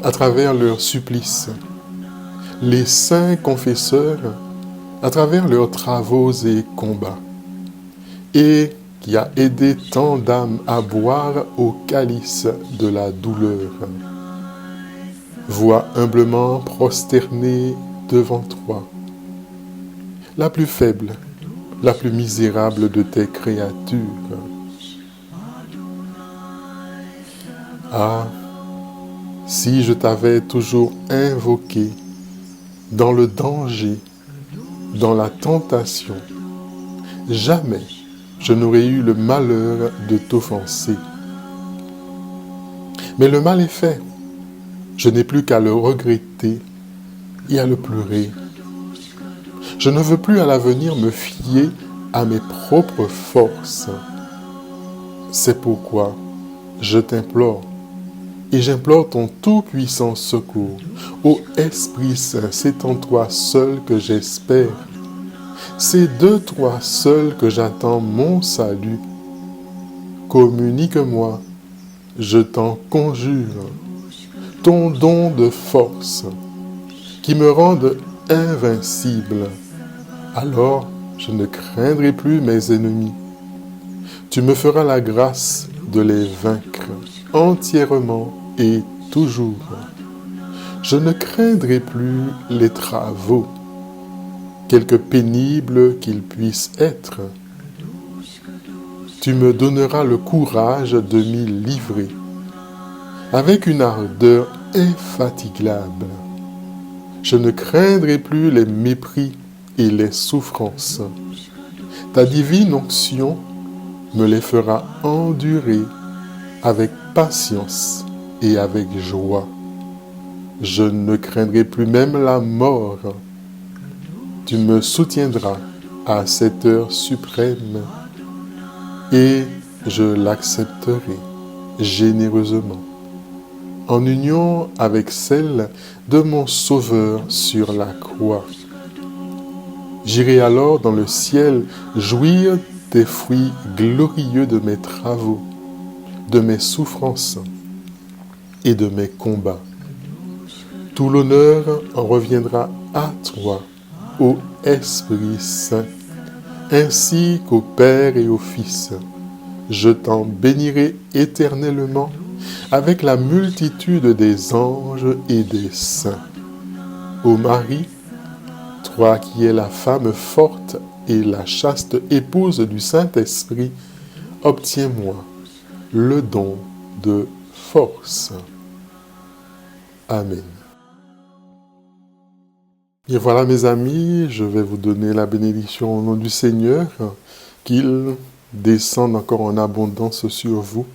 à travers leurs supplices, les saints confesseurs à travers leurs travaux et combats, et qui a aidé tant d'âmes à boire au calice de la douleur. Vois humblement prosternée devant toi, la plus faible, la plus misérable de tes créatures. Ah, si je t'avais toujours invoqué dans le danger, dans la tentation, jamais je n'aurais eu le malheur de t'offenser. Mais le mal est fait. Je n'ai plus qu'à le regretter et à le pleurer. Je ne veux plus à l'avenir me fier à mes propres forces. C'est pourquoi je t'implore, et j'implore ton tout-puissant secours. Ô Esprit Saint, c'est en toi seul que j'espère. C'est de toi seul que j'attends mon salut. Communique-moi, je t'en conjure, ton don de force, qui me rende invincible. Alors, je ne craindrai plus mes ennemis. Tu me feras la grâce de les vaincre entièrement et toujours. Je ne craindrai plus les travaux, quelque pénibles qu'ils puissent être. Tu me donneras le courage de m'y livrer, avec une ardeur infatigable. Je ne craindrai plus les mépris et les souffrances. Ta divine onction me les fera endurer avec patience et avec joie. Je ne craindrai plus même la mort. Tu me soutiendras à cette heure suprême et je l'accepterai généreusement, en union avec celle de mon Sauveur sur la croix. J'irai alors dans le ciel jouir des fruits glorieux de mes travaux, de mes souffrances et de mes combats. Tout l'honneur en reviendra à toi, ô Esprit Saint, ainsi qu'au Père et au Fils. Je t'en bénirai éternellement avec la multitude des anges et des saints. Ô Marie, toi qui es la femme forte et la chaste épouse du Saint-Esprit, obtiens-moi le don de force. Amen. Et voilà mes amis, je vais vous donner la bénédiction au nom du Seigneur, qu'il descende encore en abondance sur vous,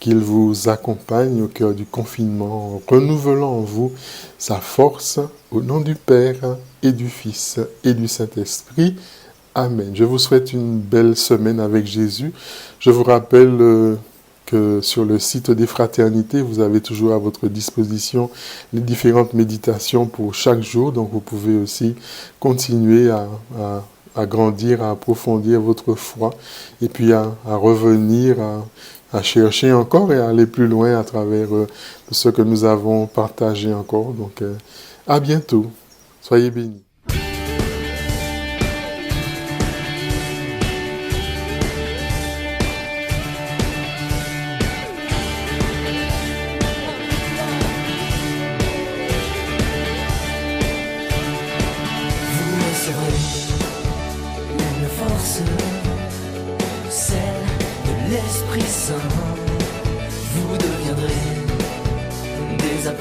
qu'il vous accompagne au cœur du confinement, en renouvelant en vous sa force, au nom du Père et du Fils et du Saint-Esprit. Amen. Je vous souhaite une belle semaine avec Jésus. Je vous rappelle que sur le site des fraternités, vous avez toujours à votre disposition les différentes méditations pour chaque jour. Donc vous pouvez aussi continuer à grandir, à approfondir votre foi et puis à revenir, à chercher encore et à aller plus loin à travers ce que nous avons partagé encore. Donc à bientôt. Soyez bénis.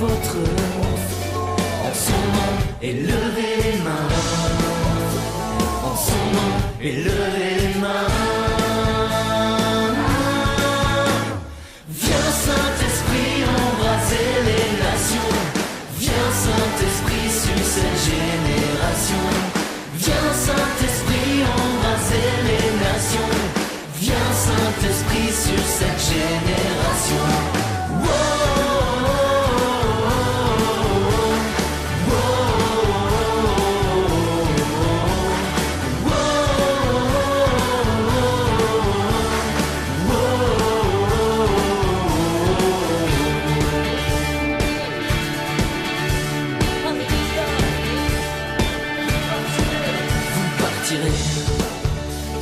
apôtres, en son nom, élevez les mains. En son nom, élevez les mains. Viens Saint-Esprit embraser les nations. Viens Saint-Esprit sur cette génération. Viens Saint-Esprit embraser les nations. Viens Saint-Esprit sur cette génération.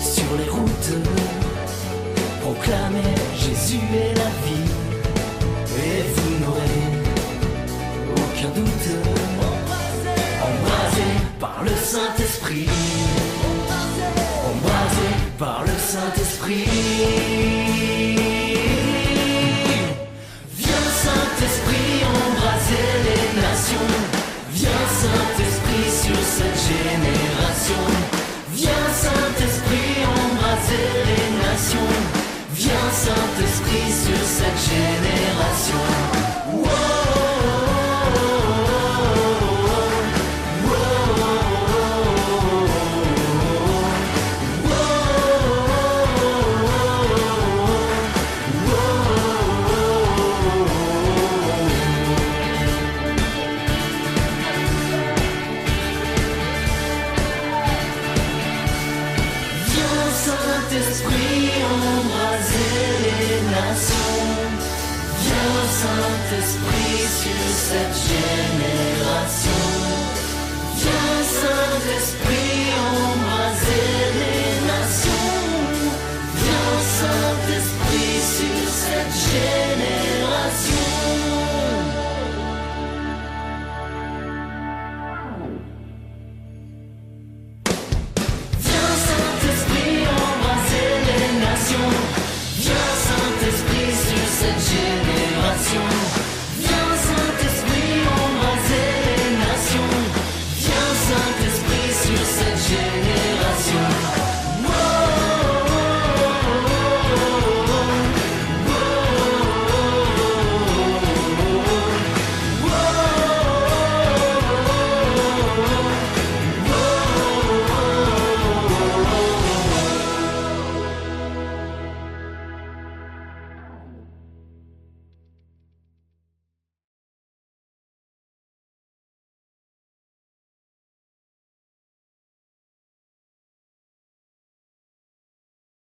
Sur les routes, proclamez Jésus est la vie, et vous n'aurez aucun doute. Embrasé par le Saint-Esprit, embrasé par le Saint-Esprit. Viens Saint-Esprit embraser les nations. Viens Saint-Esprit sur cette génération. Viens Saint-Esprit embraser les nations. Viens Saint-Esprit sur cette génération. Saint-Esprit embraser les nations. Viens Saint-Esprit sur cette génération. Viens Saint-Esprit embraser les nations. Viens Saint-Esprit sur cette génération.